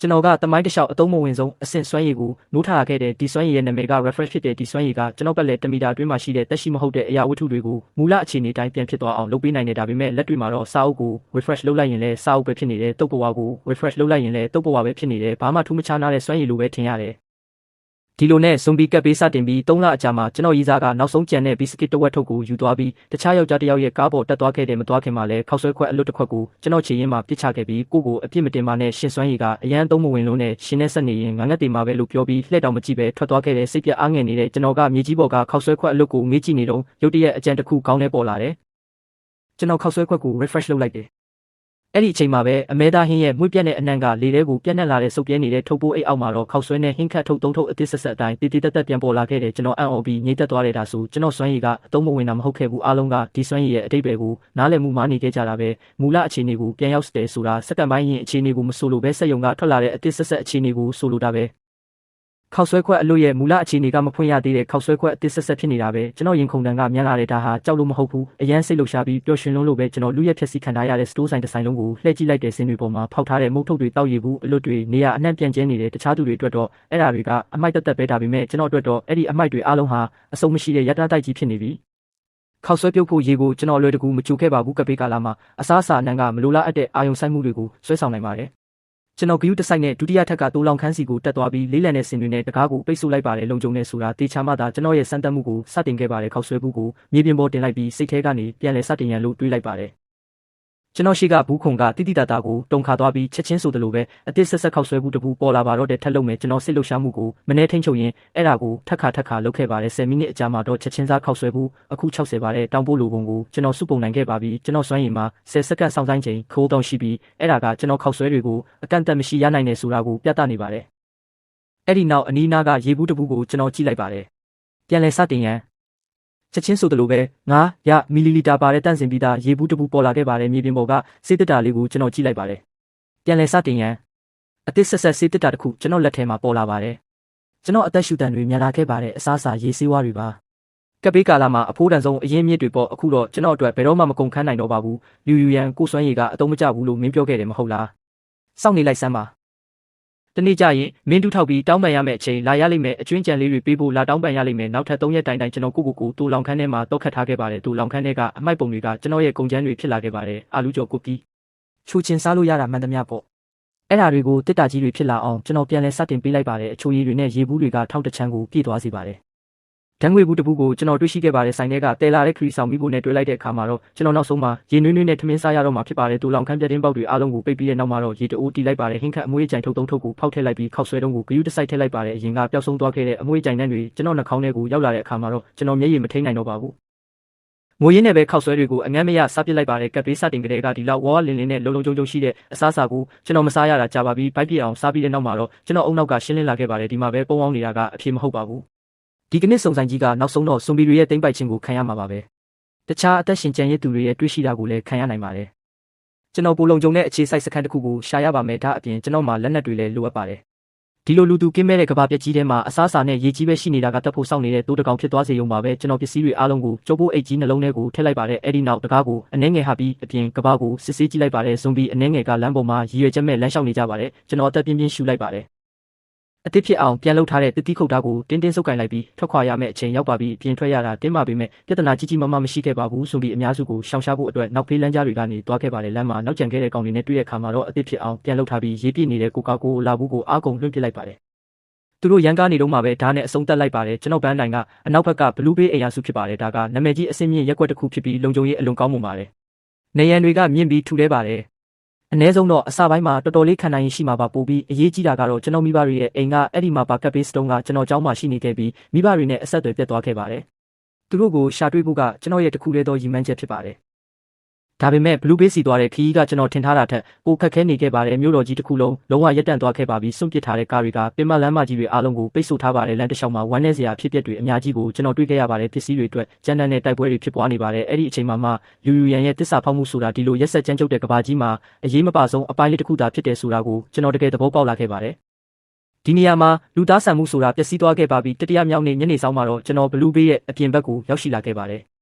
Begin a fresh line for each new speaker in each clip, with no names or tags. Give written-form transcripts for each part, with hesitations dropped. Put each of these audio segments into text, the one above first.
ကျွန်တော်ကတမိုင်းတစ်လျှောက်အသုံးမဝင်ဆုံးအဆင့်စွမ်းရည်ကိုနိုးထားခဲ့တဲ့ဒီစွမ်းရည်ရဲ့နာမည်က refresh ဖြစ်တဲ့ဒီစွမ်းရည်ကကျွန်တော်ပတ်လက်1မီတာအတွင်းမှာရှိတဲ့တက်ရှိမဟုတ်တဲ့အရာဝတ္ထုတွေကိုမူလအခြေအနေတိုင်းပြန်ဖြစ်သွားအောင်လုပ်ပေးနိုင်တယ်ဒါပေမဲ့လက်တွေမှာတော့စာအုပ်ကို refresh လုပ်လိုက်ရင်လည်းစာအုပ်ပဲဖြစ်နေတယ်တုပ်ပွားကို refresh လုပ်လိုက်ရင်လည်းတုပ်ပွားပဲဖြစ်နေတယ်ဘာမှထူးမခြားနားတဲ့စွမ်းရည်လိုပဲထင်ရတယ်ဒီလိုနဲ့ဇွန်ဘီကပ်ပေးစတင်ပြီး3လအကြာမှာကျွန်တော်ရေးစားကနောက်ဆုံးကြံတဲ့ဘီစကစ်တဝက်ထုတ်ကိုယူသွားပြီးတခြားယောက်ျားတစ်ယောက်ရဲ့ကားပေါ်တက်သွားခဲ့တယ်မသွားခင်မှာလည်းခောက်ဆွဲခွက်အလွတ်တစ်ခွက်ကိုကျွန်တော်ခြေရင်းမှာပစ်ချခဲ့ပြီးကိုကိုအပြစ်မတင်ပါနဲ့ရှင်စွမ်းရည်ကအရန်သုံးမဝင်လုံးနဲ့ရှင်နဲ့ဆက်နေရင်ငါငတ်တင်မှာပဲလို့ပြောပြီးလှည့်တော်မကြည့်ပဲထွက်သွားခဲ့တဲ့စိတ်ပြအားငယ်နေတဲ့ကျွန်တော်ကမြေကြီးပေါ်ကခောက်ဆွဲခွက်အလွတ်ကိုငေးကြည့်နေတော့ရုတ်တရက်အကြံတစ်ခုကောင်းနေပေါ်လာတယ်ကျွန်တော်ခောက်ဆွဲခွက်ကို refresh လုပ်လိုက်တယ်အဲ့ဒီအချိန်မှာပဲအမဲသားဟင်းရဲ့မွေးပြက်တဲ့အနံ့ကလေထဲကိုပြက်နှက်လာတဲ့စုပ်ပြဲနေတဲ့ထုတ်ပိုးအိတ်အောက်မှာတော့ခောက်ဆွဲနဲ့ဟင်းခတ်ထုတ်သုံးထုတ်အသစ်ဆက်ဆက်အတိုင်းတည်တည်တက်တက်ပြန်ပေါ်လာခဲ့တယ်ကျွန်တော်အံ့ဩပြီးငြိမ့်သက်သွားတဲ့ဒါဆိုကျွန်တော်စွမ်းရည်ကအသုံးမဝင်တာမဟုတ်ခဲ့ဘူးအားလုံးကဒီစွမ်းရည်ရဲ့အတိတ်ပဲကိုနားလည်မှုမားနေခဲ့ကြတာပဲမူလအခြေအနေကိုပြန်ရောက်တယ်ဆိုတာစက္ကန့်ပိုင်းရင်အခြေအနေကိုမဆိုလို့ပဲစက်ယုံကထွက်လာတဲ့အသစ်ဆက်ဆက်အခြေအနေကိုဆိုလိုတာပဲခောက်ဆွဲခွက်အလို့ရဲ့မူလအခြေအနေကမဖွင့်ရသေးတဲ့ခောက်ဆွဲခွက်အသစ်ဆက်ဆက်ဖြစ်နေတာပဲကျွန်တော်ရင်ခုန်တန်ကမြန်လာတဲ့ဒါဟာကြောက်လို့မဟုတ်ဘူးအရန်စိတ်လှုပ်ရှားပြီးပျော်ရွှင်လုံးလို့ပဲကျွန်တော်လူရဲ့ဖြက်စီခံထားရတဲ့စတိုးဆိုင်တစ်ဆိုင်လုံးကိုလှည့်ကြည့်လိုက်တဲ့စင်းတွေပေါ်မှာဖောက်ထားတဲ့မုတ်ထုတ်တွေတောက်ရည်ဘူးအလွတ်တွေနေရာအနှံ့ပြန့်ကျဲနေတဲ့တခြားသူတွေအတွက်တော့အဲ့ဓာတွေကအမိုက်တက်တက်ပဲဒါပေမဲ့ကျွန်တော်အတွက်တော့အဲ့ဒီအမိုက်တွေအားလုံးဟာအစုံမရှိတဲ့ရတနာတိုက်ကြီးဖြစ်နေပြီခောက်ဆွဲပြုတ်ဖို့ရေကိုကျွန်တော်လွယ်တကူမကြိုခဲ့ပါဘူးကပေးကာလာမှာအစားအစာအနှံ့ကမလိုလားအပ်တဲ့အာယုံဆိုင်မှုတွေကိုဆွဲဆောင်နိုင်ပါတယ်ကျွန်တော်ဂယူးတစ်ဆိုင်နဲ့ဒုတိယထပ်ကတိုးလောင်ခန်းစီကိုတက်သွားပြီးလေးလံတဲ့စင်တွေနဲ့တကားကိုပိတ်ဆို့လိုက်ပါတယ်လုံခြုံနေဆိုတာတေချာမှသာကျွန်တော်ရဲ့စမ်းသပ်မှုကိုစတင်ခဲ့ပါတယ်ခောက်ဆွဲဘူးကိုမြေပြင်ပေါ်တင်လိုက်ပြီးစိတ်ထဲကနေပြန်လဲစတင်ရန်လို့တွေးလိုက်ပါတယ်ကျွန်တော်ရှိကဘူးခုံကတိတိတတာကိုတုံခါသွားပြီးချက်ချင်းဆိုသလိုပဲအသစ်ဆက်ဆက်ခောက်ဆွဲဘူးတပူပေါ်လာပါတော့တဲ့ထက်လုံးမဲ့ကျွန်တော်စိတ်လှုပ်ရှားမှုကိုမနှဲထိန်ချုပ်ရင်အဲ့ဒါကိုထက်ခါလုပ်ခဲ့ပါတယ်10မိနစ်အကြာမှာတော့ချက်ချင်းစားခောက်ဆွဲဘူးအခု60ပါတယ်တောင်ပိုးလိုပုံကိုကျွန်တော်စုပုံနိုင်ခဲ့ပါပြီကျွန်တော်စွမ်းရည်မှာ10စက္ကန့်စောင့်ဆိုင်ချိန်ခိုးတောင်းရှိပြီးအဲ့ဒါကကျွန်တော်ခောက်ဆွဲတွေကိုအကန့်အသတ်မရှိရနိုင်တယ်ဆိုတာကိုပြသနေပါတယ်အဲ့ဒီနောက်အနီးနားကရေဘူးတပူကိုကျွန်တော်ကြည့်လိုက်ပါတယ်ပြန်လဲစတင်ရန်ချက်ချင်းဆိုသလိုပဲ900မီလီလီတာပါတဲ့တန့်စင်ပြီးသားရေဘူးတပူပေါ်လာခဲ့ပါတယ်မြေပြင်ပေါ်ကစေးတက်တာလေးကိုကျွန်တော်ကြည့်လိုက်ပါတယ်ပြန်လဲစတင်ရန်အသစ်ဆက်ဆက်စေးတက်တာတစ်ခုကျွန်တော်လက်ထဲမှာပေါ်လာပါတယ်ကျွန်တော်အသက်ရှူတန်တွေမြန်လာခဲ့ပါတယ်အစားအစာရေဆေးဝါးတွေပါကပ်ပေးကာလာမှာအဖိုးတန်ဆုံးအရင်မြစ်တွေပေါ့အခုတော့ကျွန်တော်အတွက်ဘယ်တော့မှမကုန်ခန်းနိုင်တော့ပါဘူးလူယူရန်ကိုစွမ်းရည်ကအတုံးမကျဘူးလို့မင်းပြောခဲ့တယ်မဟုတ်လားစောင့်နေလိုက်စမ်းပါတနေ့ကျရင်မင်းတူးထောက်ပြီးတောင်းပန်ရမယ့်အချိန်လာရလိမ့်မယ်အကျွင်းကြံလေးတွေပေးဖို့လာတောင်းပန်ရလိမ့်မယ်နောက်ထပ်3ရက်တိုင်ကျွန်တော်ကိုတူလောင်ခန်းထဲမှာတောက်ခတ်ထားခဲ့ပါတယ်တူလောင်ခန်းထဲကအမိုက်ပုံတွေကကျွန်တော်ရဲ့ကုန်ကျန်းတွေဖြစ်လာခဲ့ပါတယ်အာလူကျော်ကိုကီချိုချင်စားလို့ရတာမှန်သမျှပေါ့အဲ့ဓာတွေကိုတစ်တာကြီးတွေဖြစ်လာအောင်ကျွန်တော်ပြန်လဲစတင်ပေးလိုက်ပါတယ်အချိုရည်တွေနဲ့ရေဘူးတွေကထောက်တချမ်းကိုပြည့်သွားစေပါတယ်ဓာတ်ငွေဘူးတပူကိုကျွန်တော်တွေ့ရှိခဲ့ပါတယ်ဆိုင်ထဲကတဲလာတဲ့ခရီးဆောင်မိဖို့နဲ့တွေ့လိုက်တဲ့အခါမှာတော့ကျွန်တော်နောက်ဆုံးမှာရေနွေးနွေးနဲ့ထမင်းစားရတော့မှာဖြစ်ပါတယ်တူလောင်ခန်းပြတင်းပေါက်တွေအားလုံးကိုပိတ်ပြီးတဲ့နောက်မှာတော့ရေတအိုးတီးလိုက်ပါတယ်ဟင်းခတ်အမွှေးကြိုင်ထုတ်ကိုဖောက်ထည့်လိုက်ပြီးခောက်ဆွဲတုံးကိုဂယူးတစ်စိုက်ထည့်လိုက်ပါတယ်အရင်ကပျောက်ဆုံးသွားခဲ့တဲ့အမွှေးကြိုင်နှံ့တွေကျွန်တော်နှာခေါင်းထဲကိုရောက်လာတဲ့အခါမှာတော့ကျွန်တော်မျက်ရည်မထိန်နိုင်တော့ပါဘူးငိုရင်းနဲ့ပဲခောက်ဆွဲတွေကိုအငမ်းမရစားပစ်လိုက်ပါတယ်ကပ်ပေးစတင်ကြတဲ့ကဒီလောက်ဝါဝလင်းလင်းနဲ့လုံကြုံရှိတဲ့အစားအစာကိုကျွန်တော်မစားရတာကြာပါပြီဘိုက်ပြအောင်စားပြီးတဲ့နောက်မှာတော့ကျွန်တော်အုံနောက်ကရှင်းလင်းလာခဲ့ပါတယ်ဒီမှာပဲပုံအောင်နေတာကအဖြေမဟုတ်ပါဘူးဒီကနေ့စုံဆိုင်ကြီးကနောက်ဆုံးတော့စွန်ဘီတွေရဲ့တိမ့်ပိုက်ခြင်းကိုခံရမှာပါပဲတခြားအသက်ရှင်ကျန်ရည်သူတွေရဲ့တွေးရှိတာကိုလည်းခံရနိုင်ပါတယ်ကျွန်တော်ပိုလုံကြုံတဲ့အခြေစိုက်စခန်းတစ်ခုကိုရှာရပါမယ်ဒါအပြင်ကျွန်တော်မှာလက်နက်တွေလည်းလိုအပ်ပါတယ်ဒီလိုလူသူကင်းမဲ့တဲ့ကဘာပြက်ကြီးထဲမှာအစားအစာနဲ့ရေကြီးပဲရှိနေတာကတက်ဖို့စောင့်နေတဲ့တိုးတကောင်ဖြစ်သွားစေရုံပါပဲကျွန်တော်ပစ္စည်းတွေအားလုံးကိုကျိုးပိုးအိတ်ကြီးနှလုံးထဲကိုထည့်လိုက်ပါတယ်အဲ့ဒီနောက်တကားကိုအနှဲငယ်ဟာပြီးအပြင်ကဘာကိုစစ်ဆေးကြည့်လိုက်ပါတယ်ဇွန်ဘီအနှဲငယ်ကလမ်းပေါ်မှာရည်ရွယ်ချက်မဲ့လမ်းလျှောက်နေကြပါတယ်ကျွန်တော်အသက်ပြင်းပြင်းရှူလိုက်ပါတယ်အသစ်ဖြစ်အောင်ပြန်လှုပ်ထားတဲ့တတိခုတ်သားကိုတင်းဆုပ်ကင်လိုက်ပြီးထွက်ခွာရမယ့်အချိန်ရောက်ပါပြီပြင်ထွက်ရတာတင်းပါပေမဲ့ပြဿနာကြီးမားမရှိခဲ့ပါဘူးဆိုပြီးအများစုကိုရှောင်ရှားဖို့အတွက်နောက်ဖေးလမ်းကြားတွေကနေတွားခဲ့ပါတယ်လမ်းမှာနောက်ကျန်ခဲ့တဲ့ကောင်တွေနဲ့တွေ့တဲ့အခါမှာတော့အသစ်ဖြစ်အောင်ပြန်လှုပ်ထားပြီးရေးပြနေတဲ့ကိုကာကိုလာဘူးကိုအားကုန်လွှင့်ပစ်လိုက်ပါတယ်သူတို့ရန်ကားနေတော့မှပဲဓာတ်နဲ့အဆုံးတက်လိုက်ပါတယ်ကျွန်တော်ဘန်းတိုင်ကအနောက်ဘက်ကဘလူးဘေးအိမ်ယာစုဖြစ်ပါတယ်ဒါကနာမည်ကြီးအစင်းမြင့်ရက်ွက်တစ်ခုဖြစ်ပြီးလုံခြုံရေးအလွန်ကောင်းမွန်ပါတယ်နေရန်တွေကမြင့်ပြီးထူထဲပါတယ်အနည်းဆုံးတော့အစပိုင်းမှာတော်တော်လေးခံနိုင်ရင်ရှိမှာပါပို့ပြီးအရေးကြီးတာကတော့ကျွန်တော်မိဘတွေရဲ့အိမ်ကအဲ့ဒီမှာပါကပ်ပေးစတုံးကကျွန်တော်ကျောင်းမှာရှိနေခဲ့ပြီးမိဘတွေနဲ့အဆက်အသွယ်ပြတ်သွားခဲ့ပါတယ်သူတို့ကိုရှာတွေ့ဖို့ကကျွန်တော်ရဲ့တခုတည်းသောရည်မှန်းချက်ဖြစ်ပါတယ်ဒါပေမဲ့ဘလူးဘေးစီသွားတဲ့ခီးကကျွန်တော်ထင်ထားတာထက်ပိုခက်ခဲနေခဲ့ပါတယ်မြို့တော်ကြီးတစ်ခုလုံးလုံးဝရပ်တန့်သွားခဲ့ပါပြီးစွန့်ပစ်ထားတဲ့ကားတွေကပင်မလမ်းမကြီးတွေအားလုံးကိုပိတ်ဆို့ထားပါတယ်လမ်းတစ်လျှောက်မှာဝမ်းနည်းစရာဖြစ်ပျက်တွေအများကြီးကိုကျွန်တော်တွေ့ခဲ့ရပါတယ်ပစ္စည်းတွေအတွက်ကြမ်းတမ်းတဲ့တိုက်ပွဲတွေဖြစ်ပွားနေပါတယ်အဲ့ဒီအချိန်မှာလူယူရန်ရဲ့တစ္ဆာဖောက်မှုဆိုတာဒီလိုရက်ဆက်ကြမ်းကြုတ်တဲ့ကဘာကြီးမှာအရေးမပါဆုံးအပိုင်းလေးတစ်ခုသာဖြစ်တယ်ဆိုတာကိုကျွန်တော်တကယ်သဘောပေါက်လာခဲ့ပါတယ်ဒီနေရာမှာလူသားဆန်မှုဆိုတာပျက်စီးသွားခဲ့ပါပြီတတိယမြောက်နေ့ညနေဆောင်မှာတော့ကျွန်တော်ဘလူးဘေးရဲ့အပြင်ဘက်ကိုရောက်ရှိလာခဲ့ပါတယ်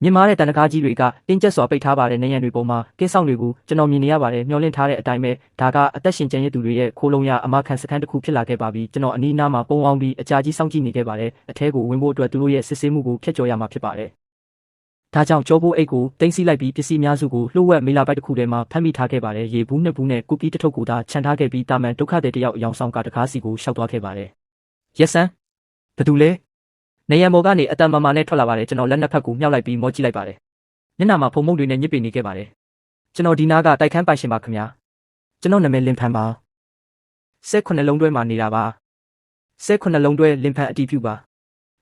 မြင်မာတဲ့တန်တကားကြီးတွေကတင်းကျပ်စွာပိတ်ထားပါတယ်နေရန်တွေပေါ်မှာကင်းဆောင်တွေကိုကျွန်တော်မြင်နေရပါတယ်မျောလင့်ထားတဲ့အတိုင်းပဲဒါကအသက်ရှင်ကျန်ရည်သူတွေရဲ့ခိုးလုံးရအမခံစခန်းတစ်ခုဖြစ်လာခဲ့ပါပြီကျွန်တော်အနီးအနားမှာပုံအောင်ပြီးအကြာကြီးစောင့်ကြည့်နေခဲ့ပါတယ်အထဲကိုဝင်ဖို့အတွက်သူတို့ရဲ့စစ်ဆေးမှုကိုဖျက်ကျော်ရမှာဖြစ်ပါတယ်ဒါကြောင့်ကြောပိုးအိတ်ကိုတင်းစီလိုက်ပြီးပစ္စည်းများစုကိုလှုပ်ဝက်မေလာပိုက်တစ်ခုထဲမှာဖမ်းမိထားခဲ့ပါတယ်ရေဘူးနှစ်ဘူးနဲ့ကုကီးတစ်ထုပ်ကိုသာခြံထားခဲ့ပြီးတာမန်ဒုက္ခသည်တယောက်အယောင်ဆောင်ကတကားစီကိုရှောက်သွားခဲ့ပါတယ်ရက်စံဘသူလဲနေရန်ပေါ်ကနေအတန်မာမာနဲ့ထွက်လာပါတယ်ကျွန်တော်လက်နှစ်ဖက်ကိုမြှောက်လိုက်ပြီးမောကြည့်လိုက်ပါတယ်မျက်နှာမှာဖုံမုံတွေနဲ့ညစ်ပေနေခဲ့ပါတယ်ကျွန်တော်ဒီနားကတိုက်ခန်းပိုင်ရှင်ပါခင်ဗျာကျွန်တော်နာမည်လင်ဖန်ပါ18လုံးတွဲမှာနေတာပါ18လုံးတွဲလင်ဖန်အတီးဖြူပ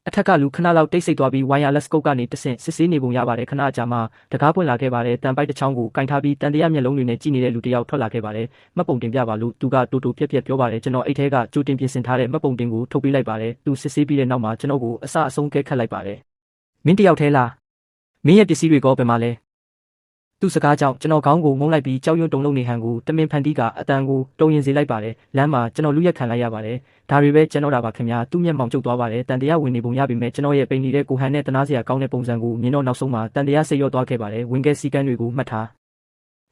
ါအထက်ကလူခဏလောက်တိတ်ဆိတ်သွားပြီး wireless scope ကနေတဆင့်စစ်ဆေးနေပုံရပါတယ်ခဏအကြာမှတကားပွင့်လာခဲ့ပါတယ်တန်ပိုက်တစ်ချောင်းကိုကင်ထားပြီးတန်တရားမျက်လုံးတွေနဲ့ကြည့်နေတဲ့လူတစ်ယောက်ထွက်လာခဲ့ပါတယ်မှတ်ပုံတင်ပြပါလို့သူကတိုးတိုးပြက်ပြက်ပြောပါတယ်ကျွန်တော်အိတ်ထဲကကြိုတင်ပြင်ဆင်ထားတဲ့မှတ်ပုံတင်ကိုထုတ်ပေးလိုက်ပါတယ်သူစစ်ဆေးပြီးတဲ့နောက်မှာကျွန်တော်ကိုအစအဆုံးကဲခတ်လိုက်ပါတယ်မင်းတစ်ယောက်ထဲလားမင်းရဲ့ပစ္စည်းတွေကဘယ်မှာလဲသူ့စကားကြောင့်ကျွန်တော်ခေါင်းကိုငုံလိုက်ပြီးကြောက်ရွံ့တုန်လှုပ်နေဟန်ကိုတမင်ဖန်တီးကအတန်ကိုတုံရင်စေလိုက်ပါတယ်လမ်းမှာကျွန်တော်လူရက်ခံလိုက်ရပါတယ်ဒါတွေပဲကျွန်တော်တာပါခင်ဗျာသူ့မျက်မှောင်ကျုပ်သွားပါတယ်တန်တရားဝင်နေပုံရပြီမဲ့ကျွန်တော်ရဲ့ပိန်နေတဲ့ကိုဟန်နဲ့တနာစရာကောင်းတဲ့ပုံစံကိုမြင်တော့နောက်ဆုံးမှာတန်တရားစိတ်ရော့သွားခဲ့ပါတယ်ဝင်ခဲ့စီကန်းတွေကိုမှတ်ထာ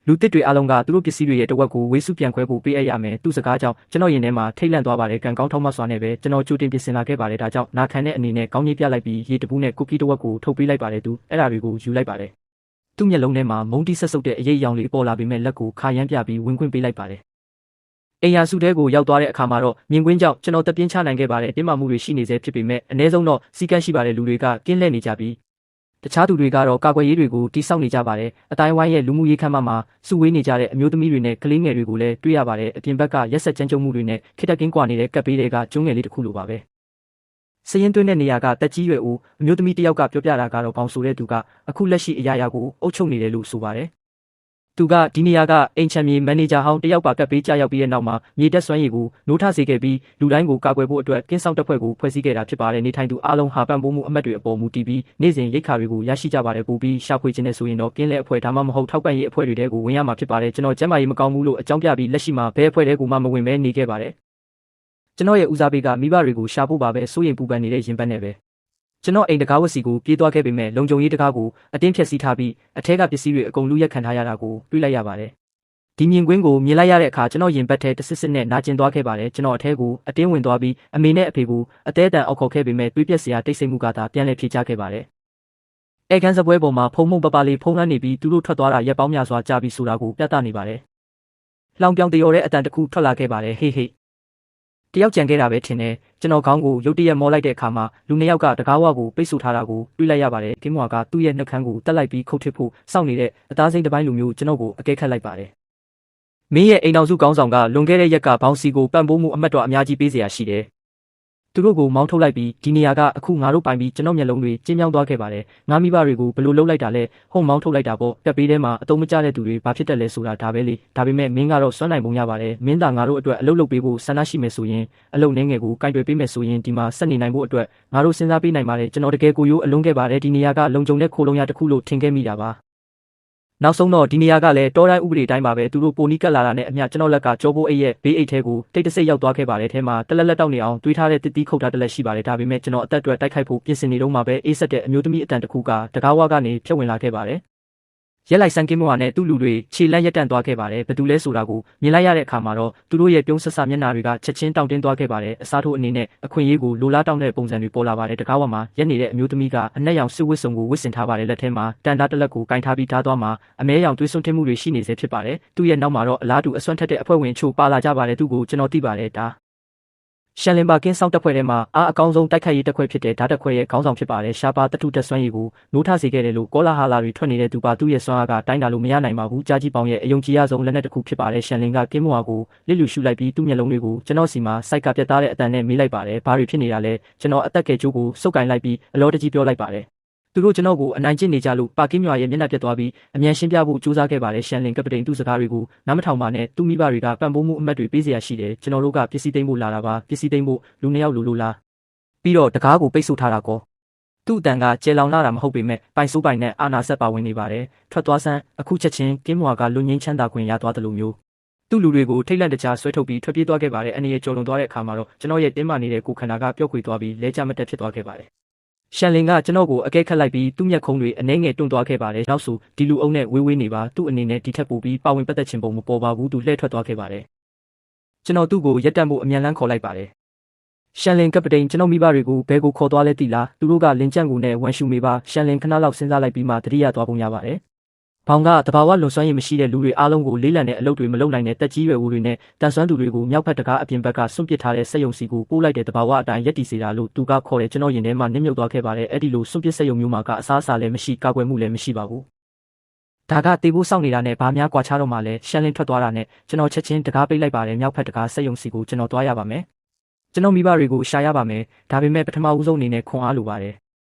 းလူတစ်တွေအလုံးကသူတို့ပစ္စည်းတွေရဲ့တဝက်ကိုဝေးစုပြန်ခွဲဖို့ပေးအပ်ရမယ်သူ့စကားကြောင့်ကျွန်တော်ရင်ထဲမှာထိတ်လန့်သွားပါတယ်ကံကောင်းထောက်မှစွာနဲ့ပဲကျွန်တော်ကြိုတင်ပြင်ဆင်လာခဲ့ပါတယ်ဒါကြောင့်နာခံတဲ့အနေနဲ့ကောင်းကြီးပြလိုက်ပြီးရေတပူးနဲ့ကုကီးတဝက်ကိုထုတ်ပေးလိုက်ပါတယ်သူအဲ့ဒါတွေကိုယူလိုက်ပါတယ်သူ့မျက်လုံးထဲမှာမုံတီဆက်ဆုပ်တဲ့အရေးအယောင်လေးပေါ်လာပြီးမဲ့လက်ကိုခါရမ်းပြပြီးဝင်ခွင့်ပေးလိုက်ပါတယ်အိမ်ယာစုတဲကိုရောက်သွားတဲ့အခါမှာတော့မြင်ကွင်းကြောင့်ကျွန်တော်တပြင်းချနိုင်ခဲ့ပါတယ်တင်းမာမှုတွေရှိနေသေးဖြစ်ပေမဲ့အ ਨੇ ဆုံးတော့စီကန်းရှိပါတယ်လူတွေကကင်းလှည့်နေကြပြီးတခြားသူတွေကတော့ကာကွယ်ရေးတွေကိုတိစောက်နေကြပါတယ်အတိုင်းဝိုင်းရဲ့လူမှုရေးခန်းမမှာစုဝေးနေကြတဲ့အမျိုးသမီးတွေနဲ့ကလေးငယ်တွေကိုလည်းတွေ့ရပါတယ်အပြင်ဘက်ကရက်ဆက်ကြမ်းကြုတ်မှုတွေနဲ့ခိတကင်းကွာနေတဲ့ကပ်ပေးတွေကကျုံးငယ်လေးတစ်ခုလိုပါပဲစရင်သွင်းတဲ့နေရာကတက်ကြီးရွယ်ဦးအမျိုးသမီးတစ်ယောက်ကပြောပြတာကတော့ပေါင်ဆိုတဲ့သူကအခုလက်ရှိအရာရာကိုအုပ်ချုပ်နေတယ်လို့ဆိုပါတယ်သူကဒီနေရာကအိမ်ချမ်းမြေမန်နေဂျာဟောင်းတယောက်ကကပ်ပေးကြရောက်ပြီးတဲ့နောက်မှာမြေတက်စွမ်းရည်ကိုနိုးထစေခဲ့ပြီးလူတိုင်းကိုကာကွယ်ဖို့အတွက်ကင်းဆောင်တပ်ဖွဲ့ကိုဖွဲ့စည်းခဲ့တာဖြစ်ပါတယ်နေထိုင်သူအားလုံးဟာပံ့ပိုးမှုအမတ်တွေအပေါ်မူတည်ပြီးနေ့စဉ်ရိတ်ခါတွေကိုရရှိကြပါတယ်ပို့ပြီးရှာဖွေခြင်းနဲ့ဆိုရင်တော့ကင်းလဲအဖွဲ့ဒါမှမဟုတ်ထောက်ပံ့ရေးအဖွဲ့တွေတဲကိုဝင်ရမှာဖြစ်ပါတယ်ကျွန်တော်ကျမ်းမာရေးမကောင်းဘူးလို့အကြောင်းပြပြီးလက်ရှိမှာဘဲအဖွဲ့တဲကိုမှမဝင်ဘဲနေခဲ့ပါတယ်ကျွန်တော်ရဲ့ဦးစားပေးကမိဘတွေကိုရှာဖို့ပါပဲစိုးရင်ပူပန်နေတဲ့ရင်ပတ်နဲ့ပဲကျွန်တော်အိမ်တကားဝက်စီကိုပြေးသွားခဲ့ပေမဲ့လုံခြုံရေးတကားကိုအတင်းဖြက်စီးထားပြီးအထက်ကပစ္စည်းတွေအကုန်လူရက်ခံထားရတာကိုတွေ့လိုက်ရပါတယ်ဒီမြင်ကွင်းကိုမြင်လိုက်ရတဲ့အခါကျွန်တော်ရင်ပတ်ထဲတဆစ်စစ်နဲ့နာကျင်သွားခဲ့ပါတယ်ကျွန်တော်အထက်ကိုအတင်းဝင်သွားပြီးအမေနဲ့အဖေကိုအသေးအတန်အောက်ခေါ်ခဲ့ပေမဲ့တွေးပြက်စရာတိတ်ဆိတ်မှုကသာပြန်လည်ဖြေချခဲ့ပါတယ်အဲခန်းစပွဲပေါ်မှာဖုံမှုပပလေးဖုံးနှံ့နေပြီးသူတို့ထွက်သွားတာရက်ပေါင်းများစွာကြာပြီးဆိုတာကိုပြသနေပါတယ်လောင်ပြောင်တရော်တဲ့အတန်တစ်ခုထွက်လာခဲ့ပါတယ်ဟေးဟေးတယောက်ကြံခဲ့တာပဲထင်တယ်ကျွန်တော်ခေါင်းကိုရုတ်တရက်မောလိုက်တဲ့အခါမှာလူနှစ်ယောက်ကတကားဝါကိုပိတ်ဆို့ထားတာကိုတွေ့လိုက်ရပါတယ်ကင်းမွာကသူ့ရဲ့နှုတ်ခမ်းကိုတက်လိုက်ပြီးခုတ်ထစ်ဖို့စောင့်နေတဲ့အသားစိမ်းတစ်ပိုင်းလူမျိုးကျွန်တော်ကိုအကဲခတ်လိုက်ပါတယ်မင်းရဲ့အိမ်တော်စုကောင်းဆောင်ကလွန်ခဲ့တဲ့ရက်ကဘောင်စီကိုပံ့ပိုးမှုအမတ်တော်အများကြီးပေးเสียရရှိတယ်သူတို့ကိုမောင်းထုတ်လိုက်ပြီးဒီနေရာကအခုငါတို့ပိုင်ပြီးကျွန်တော်မျက်လုံးတွေကျဉ်းမြောင်းသွားခဲ့ပါတယ်ငါမိဘတွေကိုဘယ်လိုလုပ်လိုက်တာလဲဟုံမောင်းထုတ်လိုက်တာပေါ့ပြက်ပေးထဲမှာအတုံးမကျတဲ့သူတွေဘာဖြစ်တယ်လဲဆိုတာဒါပဲလေဒါပေမဲ့မင်းကတော့စွမ်းနိုင်ပုံရပါတယ်မင်းသာငါတို့အတွက်အလုပ်လုပ်ပေးဖို့ဆန္ဒရှိမယ်ဆိုရင်အလုပ်နှင်းငယ်ကိုကင်တွယ်ပေးမယ်ဆိုရင်ဒီမှာဆက်နေနိုင်ဖို့အတွက်ငါတို့စဉ်းစားပေးနိုင်ပါတယ်ကျွန်တော်တကယ်ကိုရိုးအလုံးခဲ့ပါတယ်ဒီနေရာကလုံခြုံတဲ့ခိုးလုံးရတစ်ခုလို့ထင်ခဲ့မိတာပါနောက်ဆုံးတော့ဒီနေရာကလည်းတောတိုင်းဥပဒေတိုင်းပါပဲသူတို့ပိုနီးကပ်လာတာနဲ့အမျှကျွန်တော်လက်ကကြောပိုးအိတ်ရဲ့ဘေးအိတ်ထဲကိုတိတ်တဆိတ်ရောက်သွားခဲ့ပါတယ်ထဲမှာတလက်လက်တောက်နေအောင်တွေးထားတဲ့တစ်တီးခုတ်ထားတဲ့လက်ရှိပါတယ်ဒါပေမဲ့ကျွန်တော်အသက်အတွက်တိုက်ခိုက်ဖို့ပြင်ဆင်နေတော့မှပဲအေးဆက်တဲ့အမျိုးသမီးအတန်တစ်ခုကတကားဝါကနေဖြတ်ဝင်လာခဲ့ပါတယ်ရက်လိုက်ဆန်ကင်းမွာနဲ့သူ့လူတွေခြေလန့်ရက်တန့်သွားခဲ့ပါတယ်ဘယ်သူလဲဆိုတာကိုမြင်လိုက်ရတဲ့အခါမှာတော့သူတို့ရဲ့ပြုံးဆက်ဆမျက်နှာတွေကချက်ချင်းတောင့်တင်းသွားခဲ့ပါတယ်အစားထိုးအနေနဲ့အခွင့်အရေးကိုလိုလားတောင်းတဲ့ပုံစံတွေပေါ်လာပါတယ်တကားဝါမှာရက်နေတဲ့အမျိုးသမီးကအနက်ရောင်စစ်ဝတ်စုံကိုဝတ်ဆင်ထားပါတယ်လက်ထဲမှာတန်တားတစ်လက်ကိုကင်ထားပြီးထားသွားမှာအမဲရောင်သွေးစွန်းထင်းမှုတွေရှိနေစေဖြစ်ပါတယ်သူ့ရဲ့နောက်မှာတော့အလားတူအစွမ်းထက်တဲ့အဖွဲ့ဝင်ချို့ပါလာကြပါတယ်သူ့ကိုကျွန်တော်သိပါတယ်ဒါရှန်လင်ဘာကင်းဆောင်တပ်ဖွဲ့ထဲမှာအားအကောင်းဆုံးတိုက်ခိုက်ရေးတပ်ခွဲဖြစ်တဲ့ဓာတ်တပ်ခွဲရဲ့ခေါင်းဆောင်ဖြစ်ပါတယ်ရှားပါတတုတက်စွမ်းရည်ကိုနိုးထစေခဲ့တယ်လို့ကောလာဟာလာတွေထွက်နေတဲ့သူပါသူ့ရဲ့စွမ်းအားကတိုင်းတာလို့မရနိုင်ပါဘူးကြားကြီးပေါင်ရဲ့အယုံကြည်ရဆုံးလက်နက်တစ်ခုဖြစ်ပါတယ်ရှန်လင်ကကင်းမွာကိုလစ်လူရှုလိုက်ပြီးသူ့မျက်လုံးတွေကိုကျွန်တော်စီမှာစိုက်ကပြတ်သားတဲ့အတန်နဲ့မေးလိုက်ပါတယ်ဘာတွေဖြစ်နေတာလဲကျွန်တော်အသက်ကဲကျိုးကိုစုပ်ကင်လိုက်ပြီးအလောတကြီးပြောလိုက်ပါတယ်သူတို့ကျွန်တော်ကိုအနိုင်ကျင့်နေကြလို့ပါကင်းမြွာရဲ့မျက်နှာပြတ်သွားပြီးအမြန်ရှင်းပြဖို့ကြိုးစားခဲ့ပါတယ်ရှန်လင်ကပတိန်သူ့စကားတွေကိုနားမထောင်ပါနဲ့သူ့မိဘတွေကပံ့ပိုးမှုအမတ်တွေပေးเสียရရှိတယ်ကျွန်တော်တို့ကပစ္စည်းသိမ်းဖို့လာတာပါပစ္စည်းသိမ်းဖို့လူနှစ်ယောက်လိုလားပြီးတော့တကားကိုပိတ်ဆို့ထားတာကောသူ့အတန်ကကျဲလောင်လာတာမဟုတ်ပေမဲ့ပိုင်စိုးပိုင်နဲ့အာနာဆက်ပါဝင်နေပါတယ်ထွက်သွားစမ်းအခုချက်ချင်းကင်းမွာကလွန်ငင်းချမ်းသာခွင့်ရသွားတယ်လို့မျိုးသူ့လူတွေကိုထိတ်လန့်တကြားဆွဲထုတ်ပြီးထွက်ပြေးသွားခဲ့ပါတယ်အနေနဲ့ကြော်လွန်သွားတဲ့အခါမှာတော့ကျွန်တော်ရဲ့တင်းမာနေတဲ့ကိုခန္ဓာကပျောက်ကွယ်သွားပြီးလဲကျမတက်ဖြစ်သွားခဲ့ပါတယ် ရှန်လင်ကကျွန်တော်ကိုအကဲခတ်လိုက်ပြီးသူ့မျက်ခုံးတွေအနှဲငယ်တွန့်သွားခဲ့ပါတယ်နောက်ဆိုဒီလူအုပ်နဲ့ဝေးနေပါသူ့အနေနဲ့ဒီထက်ပိုပြီးပါဝင်ပတ်သက်ခြင်းပုံမပေါ်ပါဘူးသူလှည့်ထွက်သွားခဲ့ပါတယ်ကျွန်တော်သူ့ကိုရက်တက်မှုအမြန်လန်းခေါ်လိုက်ပါတယ်ရှန်လင်ကပတိန်ကျွန်တော်မိဘတွေကိုဘယ်ကိုခေါ်သွားလဲသိလားသူတို့ကလင်ကျန့်ကူနဲ့ဝမ်ရှူမေပါရှန်လင်ခဏလောက်စဉ်းစားလိုက်ပြီးမှတတိယသွားပုံရပါတယ်ဘောင်ကတဘာဝလွန်ဆွမ်းရည်မရှိတဲ့လူတွေအားလုံးကိုလေးလံတဲ့အလုပ်တွေမလုပ်နိုင်တဲ့တက်ကြီးရွယ်ဦးတွေနဲ့တန်ဆွမ်းသူတွေကိုမြောက်ဖက်တကားအပြင်ဘက်ကစွန့်ပစ်ထားတဲ့စက်ယုံစီကိုပို့လိုက်တဲ့တဘာဝအတိုင်းရက်တီစေတာလို့သူကခေါ်တယ်ကျွန်တော်ရင်ထဲမှာနစ်မြုပ်သွားခဲ့ပါတယ်အဲ့ဒီလိုစွန့်ပစ်စက်ယုံမျိုးမှာကအစားအစာလည်းမရှိကာကွယ်မှုလည်းမရှိပါဘူးဒါကတေဖို့စောင့်နေတာနဲ့ဘာများကွာခြားတော့မှလဲရှန်လင်းထွက်သွားတာနဲ့ကျွန်တော်ချက်ချင်းတကားပိတ်လိုက်ပါတယ်မြောက်ဖက်တကားစက်ယုံစီကိုကျွန်တော်သွားရပါမယ်ကျွန်တော်မိဘတွေကိုရှာရပါမယ်ဒါပေမဲ့ပထမဦးဆုံးအနေနဲ့ခွန်အားလိုပါတယ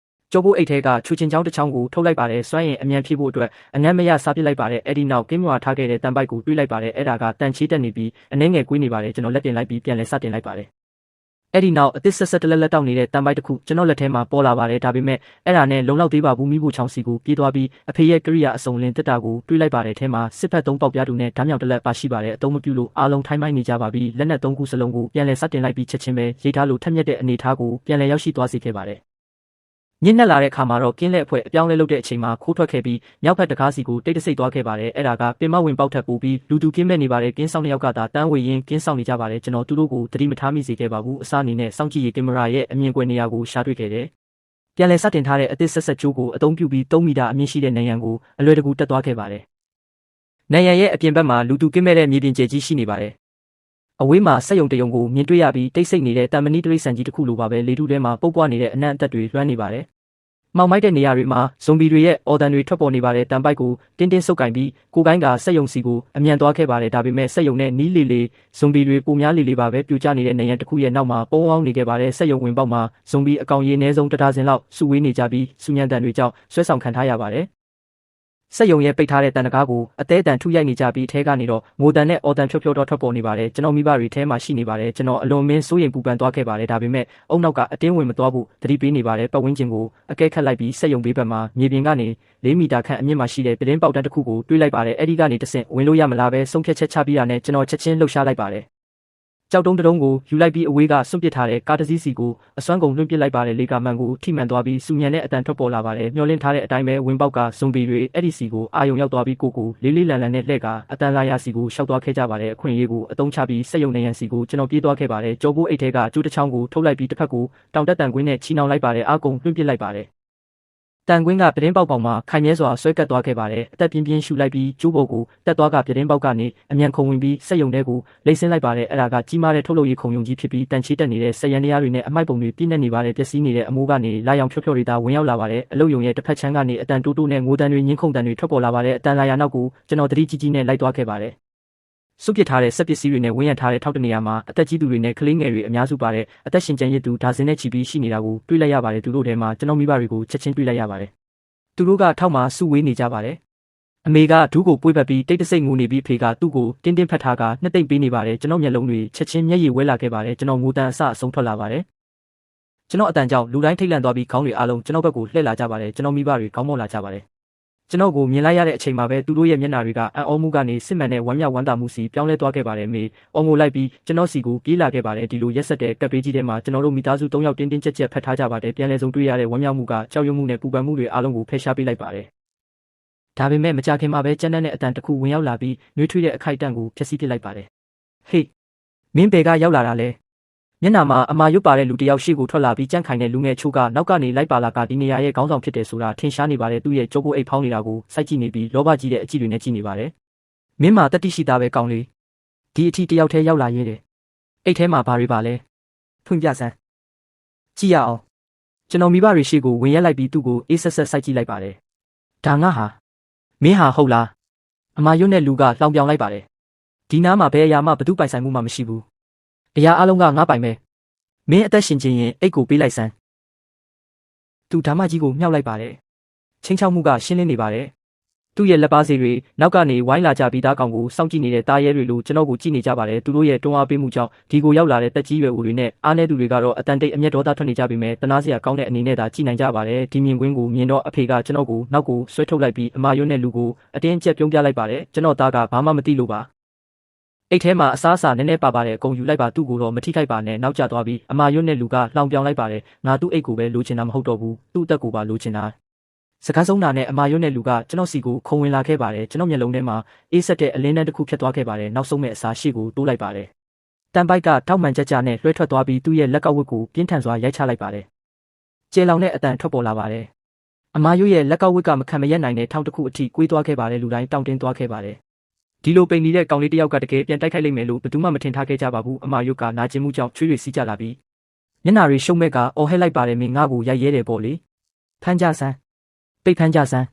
်ကျော်ဖို့အိတ်ထဲကချူချင်းချောင်းတစ်ချောင်းကိုထုတ်လိုက်ပါတယ်စွမ်းရင်အမြန်ဖြည့်ဖို့အတွက်အငတ်မရစားပစ်လိုက်ပါတယ်အဲ့ဒီနောက်ကင်းမွာထားခဲ့တဲ့တန်ပိုက်ကိုတွေးလိုက်ပါတယ်အဲ့ဒါကတန်ချေးတက်နေပြီးအနှဲငယ်ကွေးနေပါတယ်ကျွန်တော်လက်တင်လိုက်ပြီးပြန်လဲစတင်လိုက်ပါတယ်အဲ့ဒီနောက်အသစ်ဆက်ဆက်တလက်လက်တောက်နေတဲ့တန်ပိုက်တစ်ခုကျွန်တော်လက်ထဲမှာပေါ်လာပါတယ်ဒါပေမဲ့အဲ့ဒါနဲ့လုံလောက်သေးပါဘူးမိဖို့ချောင်းစီကိုပြေးသွားပြီးအဖေရဲ့ကရိယာအစုံလင်တက်တာကိုတွေးလိုက်ပါတယ်ထဲမှာစစ်ဖက်သုံးပေါက်ပြားတူနဲ့ဓာတ်မြောင်တစ်လက်ပါရှိပါတယ်အသုံးမပြုလို့အားလုံးထိုင်းမိုင်းနေကြပါပြီလက်နက်သုံးခုစလုံးကိုပြန်လဲစတင်လိုက်ပြီးချက်ချင်းပဲရိတ်ထားလို့ထက်မြက်တဲ့အနေထားကိုပြန်လဲရောက်ရှိသွားစေခဲ့ပါတယ်ညစ်နက်လာတဲ့ခါမှာတော့ကင်းလက်အဖွဲအပြောင်းလဲလုပ်တဲ့အချိန်မှာခိုးထွက်ခဲ့ပြီးမြောက်ဖက်တကားစီကိုတိတ်တဆိတ်သွားခဲ့ပါတယ်အဲ့ဒါကပင်မဝင်ပေါက်ထက်ပိုပြီးလူသူကင်းမဲ့နေပါတယ်ကင်းဆောင်တစ်ယောက်ကသာတန်းဝေရင်ကင်းဆောင်နေကြပါတယ်ကျွန်တော်သူတို့ကိုသတိမထားမိစေခဲ့ပါဘူးအစားအနေနဲ့စောင့်ကြည့်ရေးကင်မရာရဲ့အမြင်ကွယ်နေရာကိုရှာတွေ့ခဲ့တယ်ပြန်လဲစတင်ထားတဲ့အသစ်ဆက်ဆက်ကျိုးကိုအသုံးပြုပြီး3မီတာအမြင့်ရှိတဲ့နံရံကိုအလွယ်တကူတက်သွားခဲ့ပါတယ်နံရံရဲ့အပြင်ဘက်မှာလူသူကင်းမဲ့တဲ့မြေပြင်ကျယ်ကြီးရှိနေပါတယ်အဝေးမှာစက်ယုံတယုံကိုမြင်တွေ့ရပြီးတိတ်ဆိတ်နေတဲ့တံမဏိတရိတ်ဆန်ကြီးတစ်ခုလိုပါပဲလေထုထဲမှာပုတ်ပွားနေတဲ့အနံ့အသက်တွေလွှမ်းနေပါတယ်မောင်မိုက်တဲ့နေရာတွေမှာဇွန်ဘီတွေရဲ့အော်ဒန်တွေထွက်ပေါ်နေပါတယ်တန်ပိုက်ကိုတင်းတင်းဆုပ်ကင်ပြီးကိုကိုင်းကစက်ယုံစီကိုအမြန်သွားခဲ့ပါတယ်ဒါပေမဲ့စက်ယုံနဲ့နီးလေလေဇွန်ဘီတွေပုံများလေလေပါပဲပြိုကျနေတဲ့နေရန်တစ်ခုရဲ့နောက်မှာပုံအောင်နေခဲ့ပါတယ်စက်ယုံဝင်ပေါက်မှာဇွန်ဘီအကောင်ရည်အနည်းဆုံး1ဒါဇင်လောက်စုဝေးနေကြပြီးစူညံတန်တွေကြောင့်ဆွဲဆောင်ခံထားရပါတယ်စက်ယုံရဲ့ပိတ်ထားတဲ့တန်တကားကိုအသေးတန်ထုရိုက်နေကြပြီးအဲကနေတော့ငိုတန်နဲ့အော်တန်ဖြောတော့ထွက်ပေါ်နေပါတယ်ကျွန်တော်မိဘတွေထဲမှာရှိနေပါတယ်ကျွန်တော်အလွန်မင်းစိုးရိမ်ပူပန်သွားခဲ့ပါတယ်ဒါပေမဲ့အုံနောက်ကအတင်းဝင်မသွားဘူးသတိပေးနေပါတယ်ပတ်ဝန်းကျင်ကိုအကဲခတ်လိုက်ပြီးစက်ယုံဘေးဘက်မှာမြေပြင်ကနေ4မီတာခန့်အမြင့်မှာရှိတဲ့ပြင်းပေါက်တန်းတစ်ခုကိုတွေးလိုက်ပါတယ်အဲ့ဒီကနေတဆင့်ဝင်လို့ရမလားပဲဆုံးဖြတ်ချက်ချပြီးတာနဲ့ကျွန်တော်ချက်ချင်းလှုပ်ရှားလိုက်ပါတယ်ကြောက်တုံးတုံးကိုယူလိုက်ပြီးအဝေးကစွန့်ပစ်ထားတဲ့ကားတစ်စီးစီကိုအစွမ်းကုန်လွှင့်ပစ်လိုက်ပါတယ်လေကာမန်ကိုထိမှန်သွားပြီးစူညံတဲ့အတန်ထွက်ပေါ်လာပါတယ်မျောလင်းထားတဲ့အတိုင်းပဲဝင်ပေါက်ကဇွန်ဘီတွေအဲ့ဒီစီကိုအာယုံရောက်သွားပြီးကိုလေးလေးလန်လန်နဲ့လှည့်ကအတန်လာရစီကိုရှောက်သွားခဲ့ကြပါတယ်အခွင့်အရေးကိုအသုံးချပြီးစက်ယုံနေရန်စီကိုကျွန်တော်ပြေးသွားခဲ့ပါတယ်ကြောပိုးအိတ်ထဲကကျိုးတစ်ချောင်းကိုထုတ်လိုက်ပြီးတစ်ဖက်ကိုတောင်တက်တန်ကွင်းနဲ့ချီနှောင်လိုက်ပါတယ်အာကုံလွှင့်ပစ်လိုက်ပါတယ်တန်ကွင်းကပြတင်းပေါက်ပေါ်မှာခိုင်မြဲစွာဆွဲကပ်သွားခဲ့ပါတယ်အသက်ပြင်းပြင်းရှူလိုက်ပြီးကျိုးပေါ်ကိုတက်သွားကပြတင်းပေါက်ကနေအမြန်ခုံဝင်ပြီးစက်ယုံထဲကိုလိမ့်ဆင်းလိုက်ပါတယ်အဲ့ဒါကကြီးမားတဲ့ထုတ်လုပ်ရေးခုံယုံကြီးဖြစ်ပြီးတန်ချေးတက်နေတဲ့စက်ရန်တရားတွေနဲ့အမိုက်ပုံတွေပြည့်နေနေပါတယ်ပျက်စီးနေတဲ့အမိုးကနေလာရောင်ဖြောတွေသာဝင်ရောက်လာပါတယ်အလုတ်ယုံရဲ့တစ်ဖက်ချမ်းကနေအတန်တိုးတိုးနဲ့ငိုတန်တွေညှင်းခုန်တန်တွေထွက်ပေါ်လာပါတယ်အတန်လာရနောက်ကိုကျွန်တော်သတိကြီးကြီးနဲ့လိုက်သွားခဲ့ပါတယ်စုပစ်ထားတဲ့စက်ပစ္စည်းတွေနဲ့ဝန်းရံထားတဲ့ထောက်တနေရာမှာအသက်ကြီးသူတွေနဲ့ကလေးငယ်တွေအများစုပါတဲ့အသက်ရှင်ကျန်ရစ်သူဒါဇင်နဲ့ချီပြီးရှိနေတာကိုတွေ့လိုက်ရပါတယ်သူတို့ထဲမှာကျွန်တော်မိဘတွေကိုချက်ချင်းတွေ့လိုက်ရပါတယ်သူတို့ကထောက်မှစုဝေးနေကြပါတယ်အမေကဒူးကိုပွေးပတ်ပြီးတိတ်တဆိတ်ငိုနေပြီးဖေကသူ့ကိုတင်းတင်းဖက်ထားကနှစ်သိမ့်ပေးနေပါတယ်ကျွန်တော်မျက်လုံးတွေချက်ချင်းမျက်ရည်ဝဲလာခဲ့ပါတယ်ကျွန်တော်ငိုတန်အဆအဆုံးထွက်လာပါတယ်ကျွန်တော်အတန်ကြောင့်လူတိုင်းထိတ်လန့်သွားပြီးခေါင်းတွေအားလုံးကျွန်တော်ဘက်ကိုလှည့်လာကြပါတယ်ကျွန်တော်မိဘတွေခေါင်းမောက်လာကြပါတယ်ကျွန်တော်ကိုမြင်လိုက်ရတဲ့အချိန်မှာပဲသူတို့ရဲ့မျက်နှာတွေကအံ့ဩမှုကနေစစ်မှန်တဲ့ဝမ်းမြောက်ဝမ်းသာမှုစီပြောင်းလဲသွားခဲ့ပါတယ်မေအော်ငိုလိုက်ပြီးကျွန်တော်စီကိုပြေးလာခဲ့ပါတယ်ဒီလိုရက်ဆက်တဲ့ကပ်ပေးကြီးထဲမှာကျွန်တော်တို့မိသားစု3ယောက်တင်းတင်းကြပ်ကြပ်ဖက်ထားကြပါတယ်ပြန်လည်ဆုံးတွေ့ရတဲ့ဝမ်းမြောက်မှုကကြောက်ရွံ့မှုနဲ့ပူပန်မှုတွေအားလုံးကိုဖယ်ရှားပေးလိုက်ပါတယ်ဒါပေမဲ့မကြခင်မှာပဲကျန်းတဲ့အတန်တစ်ခုဝင်ရောက်လာပြီးနှွေးထွေးတဲ့အခိုက်အတန့်ကိုဖျက်ဆီးပစ်လိုက်ပါတယ်ဟေးမင်းဘယ်ကရောက်လာတာလဲမျက်နှာမှာအမာရွတ်ပါတဲ့လူတယောက်ရှေ့ကိုထွက်လာပြီးကြန့်ခိုင်တဲ့လူငယ်ချို့ကနောက်ကနေလိုက်ပါလာကဒီနေရာရဲ့ခေါင်းဆောင်ဖြစ်တယ်ဆိုတာထင်ရှားနေပါတယ်သူ့ရဲ့ကြိုးကိုအိတ်ဖောင်းနေတာကိုစိုက်ကြည့်နေပြီးလောဘကြီးတဲ့အကြည့်တွေနဲ့ကြည့်နေပါတယ်မင်းမှာတတိရှိသားပဲကောင်းလေဒီအထီတယောက်တည်းရောက်လာရဲတယ်အိတ်ထဲမှာဘာတွေပါလဲဖွင့်ပြစမ်းကြည့်ရအောင်ကျွန်တော်မိဘတွေရှေ့ကိုဝင်ရက်လိုက်ပြီးသူ့ကိုအေးဆက်ဆက်စိုက်ကြည့်လိုက်ပါတယ်ဒါငါဟာမင်းဟာဟုတ်လားအမာရွတ်တဲ့လူကလောင်ပြောင်လိုက်ပါတယ်ဒီနားမှာဘယ်အရာမှဘသူပိုင်ဆိုင်မှုမှမရှိဘူးအရာအလုံးကငါပိုင်ပဲမင်းအသက်ရှင်ခြင်းရင်အိတ်ကိုပေးလိုက်စမ်းသူဓမ္မကြီးကိုမြှောက်လိုက်ပါတယ်ချင်းချောက်မှုကရှင်းလင်းနေပါတယ်သူ့ရဲ့လက်ပါစီတွေနောက်ကနေဝိုင်းလာကြပြီးသားကောင်ကိုစောင့်ကြည့်နေတဲ့တားရဲတွေလိုကျွန်တော်ကိုကြည့်နေကြပါတယ်သူတို့ရဲ့တွန်းအားပေးမှုကြောင့်ဒီကိုရောက်လာတဲ့တက်ကြီးရွယ်ဦးတွေနဲ့အားနည်းသူတွေကတော့အတန်တိတ်အမျက်ဒေါသထွက်နေကြပြီးမဲ့တနာစရာကောင်းတဲ့အနေနဲ့သာကြည့်နိုင်ကြပါတယ်ဒီမြင်ကွင်းကိုမြင်တော့အဖေကကျွန်တော်ကိုနောက်ကိုဆွဲထုတ်လိုက်ပြီးအမာရွတ်တဲ့လူကိုအတင်းအကျပ်ပြုံးပြလိုက်ပါတယ်ကျွန်တော်သားကဘာမှမသိလို့ပါ အိတ်ထဲမှာအစားအစာနည်းနည်းပါပါတယ်အကုန်ယူလိုက်ပါသူ့ကိုတော့မထိခိုက်ပါနဲ့နောက်ကျသွားပြီးအမာရွတ်နဲ့လူကလောင်ပြောင်လိုက်ပါတယ်ငါသူ့အိတ်ကိုပဲလိုချင်တာမဟုတ်တော့ဘူးသူ့အသက်ကိုပါလိုချင်တာစကားဆုံးတာနဲ့အမာရွတ်နဲ့လူကကျွန်တော်စီကိုခုံဝင်လာခဲ့ပါတယ်ကျွန်တော်မျက်လုံးထဲမှာအေးဆက်တဲ့အလင်းတန်းတစ်ခုဖြတ်သွားခဲ့ပါတယ်နောက်ဆုံးမဲ့အစာရှိကိုတိုးလိုက်ပါတယ်တန်ပိုက်ကထောက်မှန်ကြကြနဲ့လွှဲထွက်သွားပြီးသူ့ရဲ့လက်ကဝတ်ကိုပြင်းထန်စွာရိုက်ချလိုက်ပါတယ်ကျေလောင်တဲ့အတန်ထွက်ပေါ်လာပါတယ်အမာရွတ်ရဲ့လက်ကဝတ်ကမခံမရက်နိုင်တဲ့ထောင်တစ်ခုအထိကွေးသွားခဲ့ပါတယ်လူတိုင်းတောင့်တင်းသွားခဲ့ပါတယ်ဒီလိုပိန်နေတဲ့ကောင်လေးတယောက်ကတကယ်ပြန်တိုက်ခိုက်လိမ့်မယ်လို့ဘယ်သူမှမထင်ထားခဲ့ကြပါဘူးအမာယုတ်ကနာကျင်မှုကြောင့်ချွေးတွေစီးကြလာပြီးမျက်နှာတွေရှုံမဲ့ကအော်ဟဲလိုက်ပါတယ်မင်းငါ့ကိုရိုက်ရဲတယ်ပေါ့လေဖမ်းကြစမ်းပိတ်ဖမ်းကြစမ်း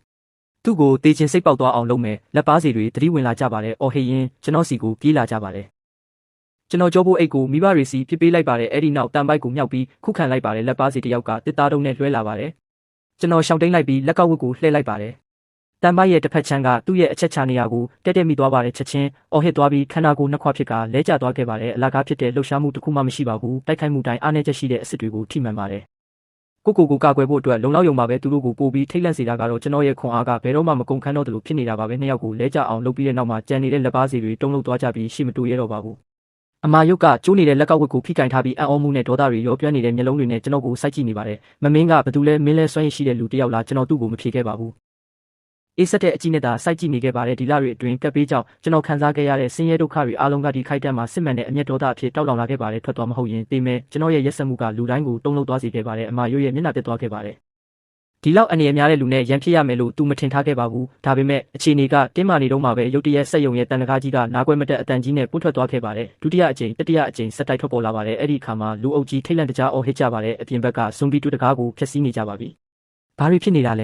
သူ့ကိုတေချင်စိတ်ပေါက်သွားအောင်လုပ်မယ်လက်ပါးစီတွေသတိဝင်လာကြပါတယ်အော်ဟေရင်ကျွန်တော်စီကိုပြေးလာကြပါတယ်ကျွန်တော်ကြောဖို့အိတ်ကိုမိဘတွေစီပြစ်ပေးလိုက်ပါတယ်အဲ့ဒီနောက်တန်ပိုက်ကိုမြောက်ပြီးခုခံလိုက်ပါတယ်လက်ပါးစီတယောက်ကတစ်သားတုံးနဲ့လွှဲလာပါတယ်ကျွန်တော်ရှောင်တိန်လိုက်ပြီးလက်ကဝတ်ကိုလှည့်လိုက်ပါတယ်တန်ပိုက်ရဲ့တစ်ဖက်ချမ်းကသူ့ရဲ့အချက်ချနေရာကိုတက်မိသွားပါတယ်ချက်ချင်းအော်ဟစ်သွားပြီးခန္ဓာကိုယ်နှစ်ခွဖြစ်ကလဲကျသွားခဲ့ပါတယ်အလကားဖြစ်တဲ့လှုပ်ရှားမှုတစ်ခုမှမရှိပါဘူးတိုက်ခိုက်မှုတိုင်းအားနည်းချက်ရှိတဲ့အစ်စ်တွေကိုထိမှန်ပါတယ်ကိုကာကွယ်ဖို့အတွက်လုံလောက်ယုံပါပဲသူတို့ကိုပို့ပြီးထိတ်လန့်စေတာကတော့ကျွန်တော်ရဲ့ခွန်အားကဘယ်တော့မှမကုန်ခန်းတော့တယ်လို့ဖြစ်နေတာပါပဲနှစ်ယောက်ကိုလဲကျအောင်လုပ်ပြီးတဲ့နောက်မှာကြံနေတဲ့လက်ပါးစီတွေတုံးလုံးသွားကြပြီးရှေ့မတိုးရတော့ပါဘူးအမာယုတ်ကကျိုးနေတဲ့လက်ကဝတ်ကိုဖိကင်ထားပြီးအံ့ဩမှုနဲ့ဒေါသတွေရောပြွမ်းနေတဲ့မျက်လုံးတွေနဲ့ကျွန်တော်ကိုစိုက်ကြည့်နေပါတယ်မမင်းကဘသူလဲမင်းလဲစွမ်းရည်ရှိတဲ့လူတစ်ယောက်လားကျွန်တော်သူ့ကိုမဖြေခဲ့ပါဘူးအေးဆက်တဲ့အကြည့်နဲ့သာစိုက်ကြည့်နေခဲ့ပါတယ်ဒီလတွေအတွင်းကပ်ပေးကြောင်းကျွန်တော်ခံစားခဲ့ရတဲ့ဆင်းရဲဒုက္ခတွေအားလုံးကဒီခိုက်တန်းမှာစစ်မှန်တဲ့အမျက်ဒေါသအဖြစ်တောက်လောင်လာခဲ့ပါတယ်ထွက်သွားမဟုတ်ရင်တေးမဲကျွန်တော်ရဲ့ရက်စက်မှုကလူတိုင်းကိုတုံ့လုံးသွားစေခဲ့ပါတယ်အမာရွတ်ရဲ့မျက်နှာပြတ်သွားခဲ့ပါတယ်ဒီလောက်အနေအများတဲ့လူနဲ့ရန်ဖြစ်ရမယ်လို့သူမထင်ထားခဲ့ပါဘူးဒါပေမဲ့အခြေအနေကတင်းမာနေတော့မှပဲရုတ်တရက်ဆက်ယုံရဲ့တန်တကားကြီးကနားကွဲမတက်အတန်ကြီးနဲ့ပွတ်ထွက်သွားခဲ့ပါတယ်ဒုတိယအကြိမ်တတိယအကြိမ်ဆက်တိုက်ထွက်ပေါ်လာပါတယ်အဲ့ဒီအခါမှာလူအုပ်ကြီးထိတ်လန့်တကြားအော်ဟစ်ကြပါတယ်အပြင်ဘက်ကဇွန်ဘီတူတကားကိုဖျက်ဆီးနေကြပါပြီဘာတွေဖြစ်နေတာလဲ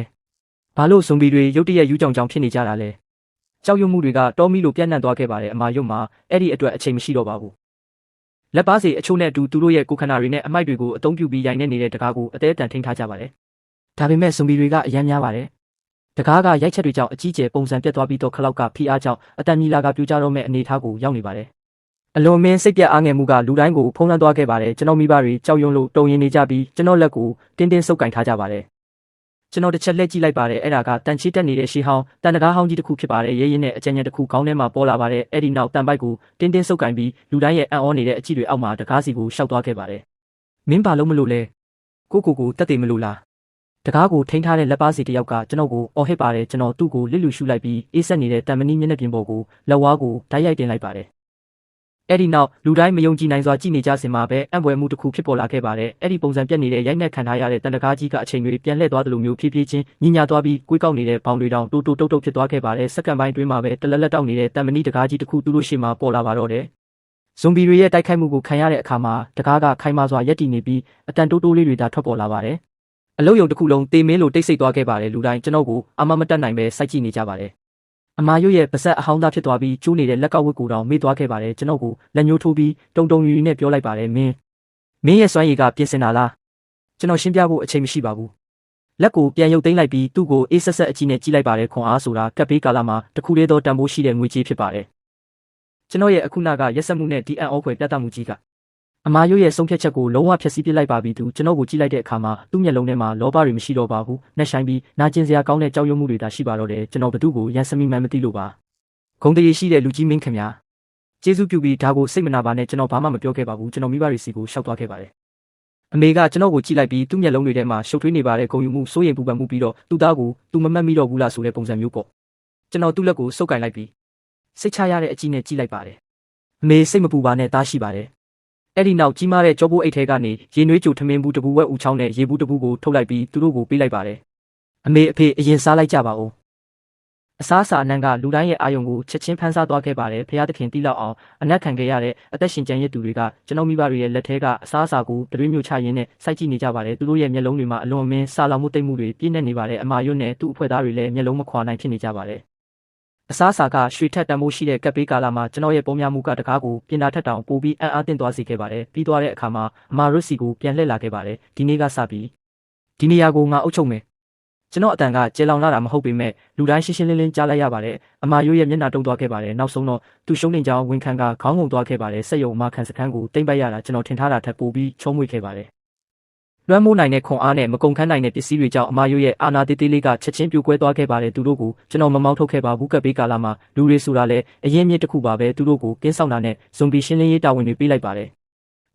ဘာလို့ဇွန်ဘီတွေရုတ်တရက်ယူးကြောင်ကြောင်ဖြစ်နေကြတာလဲကြောက်ရွံ့မှုတွေကတောမီလိုပြန့်နှံ့သွားခဲ့ပါတယ်အမာရွတ်မှာအဲ့ဒီအတွက်အချိန်မရှိတော့ပါဘူးလက်ပါစီအချို့နဲ့အတူသူတို့ရဲ့ကိုယ်ခန္ဓာတွေနဲ့အမိုက်တွေကိုအသုံးပြုပြီးရိုင်နေတဲ့တကားကိုအသေးအတန်ထိန်းထားကြပါတယ်ဒါပေမဲ့ဇွန်ဘီတွေကအယမ်းများပါတယ်တကားကရိုက်ချက်တွေကြောင့်အကြီးကျယ်ပုံစံပြတ်သွားပြီးတော့ခလောက်ကဖိအားကြောင့်အတန်မီလာကပြူကြတော့မဲ့အနေအထားကိုရောက်နေပါတယ်အလွန်မင်းစိတ်ပြတ်အားငယ်မှုကလူတိုင်းကိုဖုံးလွှမ်းသွားခဲ့ပါတယ်ကျွန်တော်မိဘတွေကြောက်ရွံ့လို့တုံရင်နေကြပြီးကျွန်တော်လက်ကိုတင်းတင်းဆုပ်ကင်ထားကြပါတယ်ကျွန်တော်တစ်ချက်လှည့်ကြည့်လိုက်ပါတယ်အဲ့ဒါကတန်ချီတက်နေတဲ့ရှီဟောင်းတန်တကားဟောင်းကြီးတစ်ခုဖြစ်ပါတယ်ရဲရဲနဲ့အကြံဉာဏ်တစ်ခုခေါင်းထဲမှာပေါ်လာပါတယ်အဲ့ဒီနောက်တန်ပိုက်ကိုတင်းတင်းဆုပ်ကင်ပြီးလူတိုင်းရဲ့အံ့ဩနေတဲ့အကြည့်တွေအောက်မှာတကားစီကိုရှောက်သွားခဲ့ပါတယ်မင်းဘာလို့မလို့လဲကိုတက်တည်မလို့လားတကားကိုထိန်းထားတဲ့လက်ပါစီတယောက်ကကျွန်တော်ကိုအော်ဟစ်ပါတယ်ကျွန်တော်သူ့ကိုလစ်လူရှုလိုက်ပြီးအေးဆက်နေတဲ့တန်မဏိမျက်နှာပြင်ပေါ်ကိုလက်ဝါးကိုဓာတ်ရိုက်တင်လိုက်ပါတယ်အဲ့ဒီနောက်လူတိုင်းမယုံကြည်နိုင်စွာကြည့်နေကြစင်မှာပဲအံ့ဖွယ်မှုတစ်ခုဖြစ်ပေါ်လာခဲ့ပါတယ်အဲ့ဒီပုံစံပြတ်နေတဲ့ရိုက်နှက်ခံထားရတဲ့တန်တကားကြီးကအချိန်တွေပြန်လှည့်သွားတယ်လို့မျိုးဖြည်းဖြည်းချင်းညင်ညာသွားပြီးကွေးကောက်နေတဲ့ဘောင်တွေတောင်တိုးတိုးတုတ်တုတ်ဖြစ်သွားခဲ့ပါတယ်စက္ကန့်ပိုင်းတွင်းမှာပဲတလက်လက်တောက်နေတဲ့တန်မဏိတကားကြီးတစ်ခုသူတို့ရှေ့မှာပေါ်လာပါတော့တယ်ဇွန်ဘီတွေရဲ့တိုက်ခိုက်မှုကိုခံရတဲ့အခါမှာတကားကခိုင်မာစွာရက်တည်နေပြီးအတန်တိုးတိုးလေးတွေသာထွက်ပေါ်လာပါတယ်အလုံးယုံတစ်ခုလုံးတေမင်းလိုတိတ်ဆိတ်သွားခဲ့ပါတယ်လူတိုင်းကျွန်တော်ကိုအမမတက်နိုင်ပဲစိုက်ကြည့်နေကြပါတယ်အမာရွတ်ရဲ့ပါဆက်အဟောင်းသားဖြစ်သွားပြီးကျိုးနေတဲ့လက်ကဝတ်ကိုတောင်မေ့သွားခဲ့ပါတယ်ကျွန်တော်ကိုလက်ညှိုးထိုးပြီးတုံယူနဲ့ပြောလိုက်ပါတယ်မင်းရဲ့စွမ်းရည်ကပြင်ဆင်တာလားကျွန်တော်ရှင်းပြဖို့အချိန်မရှိပါဘူးလက်ကိုပြန်ရုပ်သိမ်းလိုက်ပြီးသူ့ကိုအေးဆက်ဆက်အကြည့်နဲ့ကြည့်လိုက်ပါတယ်ခွန်အားဆိုတာကပ်ဘေးကာလမှာတခုလေးသောတန်ဖိုးရှိတဲ့ငွေကြေးဖြစ်ပါတယ်ကျွန်တော်ရဲ့အခုနကရက်စက်မှုနဲ့ဒီအံ့ဩဖွယ်ပြတ်သားမှုကြီးကအမာရွတ်ရဲ့ဆုံးဖြတ်ချက်ကိုလုံးဝဖျက်ဆီးပစ်လိုက်ပါပြီသူကျွန်တော်ကိုကြည့်လိုက်တဲ့အခါမှာသူ့မျက်လုံးထဲမှာလောဘတွေမရှိတော့ပါဘူးနှက်ဆိုင်ပြီးနာကျင်စရာကောင်းတဲ့ကြောက်ရွံ့မှုတွေသာရှိပါတော့တယ်ကျွန်တော်ဘသူ့ကိုရန်စမိမှန်းမသိလို့ပါဂုံတရေရှိတဲ့လူကြီးမင်းခင်ဗျာကျေးဇူးပြုပြီးဒါကိုစိတ်မနာပါနဲ့ကျွန်တော်ဘာမှမပြောခဲ့ပါဘူးကျွန်တော်မိဘတွေစီကိုရှောက်သွားခဲ့ပါတယ်အမေကကျွန်တော်ကိုကြည့်လိုက်ပြီးသူ့မျက်လုံးတွေထဲမှာရှုပ်ထွေးနေပါတယ်ဂုံယူမှုစိုးရိမ်ပူပန်မှုပြီးတော့သူ့သားကိုသူမမှတ်မိတော့ဘူးလားဆိုတဲ့ပုံစံမျိုးပေါ့ကျွန်တော်သူ့လက်ကိုစုပ်ကင်လိုက်ပြီးစိတ်ချရတဲ့အကြည့်နဲ့ကြည့်လိုက်ပါတယ်အမေစိတ်မပူပါနဲ့သားရှိပါတယ်အဲ့ဒီနောက်ကြီးမားတဲ့ကြောပိုးအိတ်ထဲကနေရေနွေးကြိုထမင်းဘူးတပူဝက်ဦးချောင်းနဲ့ရေဘူးတပူကိုထုတ်လိုက်ပြီးသူတို့ကိုပေးလိုက်ပါတယ်အမေအဖေအရင်စားလိုက်ကြပါဦးအစားအစာအနှံကလူတိုင်းရဲ့အာယုံကိုချက်ချင်းဖန်ဆားသွားခဲ့ပါတယ်ဖခင်သခင်တိလောက်အောင်အနက်ခံခဲ့ရတဲ့အသက်ရှင်ကျန်ရစ်သူတွေကကျွန်တော်မိဘတွေရဲ့လက်ထဲကအစားအစာကိုတရွေးမျိုးချရင်းနဲ့စိုက်ကြည့်နေကြပါတယ်သူတို့ရဲ့မျက်လုံးတွေမှာအလွန်အမင်းစာလောင်မှုတိတ်မှုတွေပြည့်နေနေပါတယ်အမာရွတ်နဲ့သူ့အဖွဲ့သားတွေလည်းမျက်လုံးမခွာနိုင်ဖြစ်နေကြပါတယ်အစားအစာကရွှေထက်တန်မိုးရှိတဲ့ကပ်ပေးကာလာမှာကျွန်တော်ရဲ့ပုံများမှုကတကားကိုပြင်တာထက်တောင်ပိုပြီးအံ့အားသင့်သွားစေခဲ့ပါတယ်ပြီးသွားတဲ့အခါမှာအမာရွတ်စီကိုပြန်လှည့်လာခဲ့ပါတယ်ဒီနေ့ကစပြီးဒီနေရာကိုငါအုပ်ချုပ်မယ်ကျွန်တော်အတန်ကကျေလောင်လာတာမဟုတ်ပေမဲ့လူတိုင်းရှင်းရှင်းလင်းလင်းကြားလိုက်ရပါတယ်အမာရွတ်ရဲ့မျက်နှာတုံးသွားခဲ့ပါတယ်နောက်ဆုံးတော့သူရှုံးနေကြောင်းဝန်ခံကခေါင်းငုံသွားခဲ့ပါတယ်စက်ယုံအမာခံစခန်းကိုတိမ့်ပိုက်ရတာကျွန်တော်ထင်ထားတာထက်ပိုပြီးချုံးမွေ့ခဲ့ပါတယ် လွှမ်းမိုးနိုင်တဲ့ခွန်အားနဲ့မကုန်ခန်းနိုင်တဲ့ပစ္စည်းတွေကြောင့်အမာယိုရဲ့အာနာတေးသေးလေးကချက်ချင်းပြိုကွဲသွားခဲ့ပါတယ်သူတို့ကိုကျွန်တော်မမောင်းထုတ်ခဲ့ပါဘူးကပ်ပေးကာလမှာလူတွေဆိုတာလည်းအရင်မြစ်တစ်ခုပါပဲသူတို့ကိုကင်းဆောင်တာနဲ့ဇွန်ဘီရှင်းလင်းရေးတာဝန်တွေပေးလိုက်ပါတယ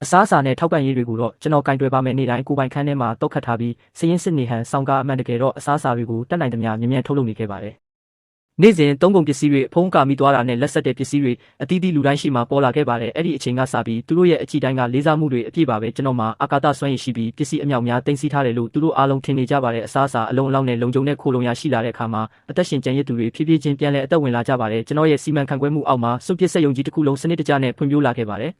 ်အစားအစာနဲ့ထောက်ပံ့ရေးတွေကိုတော့ကျွန်တော်ကင်တွယ်ပါမယ်နေ့တိုင်းကိုပိုင်ခန်းထဲမှာတောက်ခတ်ထားပြီးစရင်စစ်နေဟန်စောင်းကားအမှန်တကယ်တော့အစားအစာတွေကိုတက်နိုင်သမျှမြင်မြန်ထုတ်လုပ်နေခဲ့ပါတယ်နေ့စဉ်သုံးကုန်ပစ္စည်းတွေဖုံးကာမိသွားတာနဲ့လက်ဆက်တဲ့ပစ္စည်းတွေအသီးသီးလူတိုင်းရှိမှပေါ်လာခဲ့ပါတယ်အဲ့ဒီအချိန်ကစပြီးသူတို့ရဲ့အကြည့်တိုင်းကလေးစားမှုတွေအပြည့်ပါပဲကျွန်တော်မှာအာကာသစွမ်းရည်ရှိပြီးပစ္စည်းအမြောက်များတင်စီထားတယ်လို့သူတို့အားလုံးထင်နေကြပါတယ်အစားအစာအလုံးအလောင်းနဲ့လုံခြုံတဲ့ခိုလုံရရှိလာတဲ့အခါမှာအသက်ရှင်ကျန်ရစ်သူတွေဖြည်းဖြည်းချင်းပြန်လည်အသက်ဝင်လာကြပါတယ်ကျွန်တော်ရဲ့စီမံခန့်ခွဲမှုအောက်မှာစွန့်ပစ်စက်ယုံကြီးတစ်ခုလုံးစနစ်တကျနဲ့ဖွံ့ဖြိုးလာခဲ့ပါတယ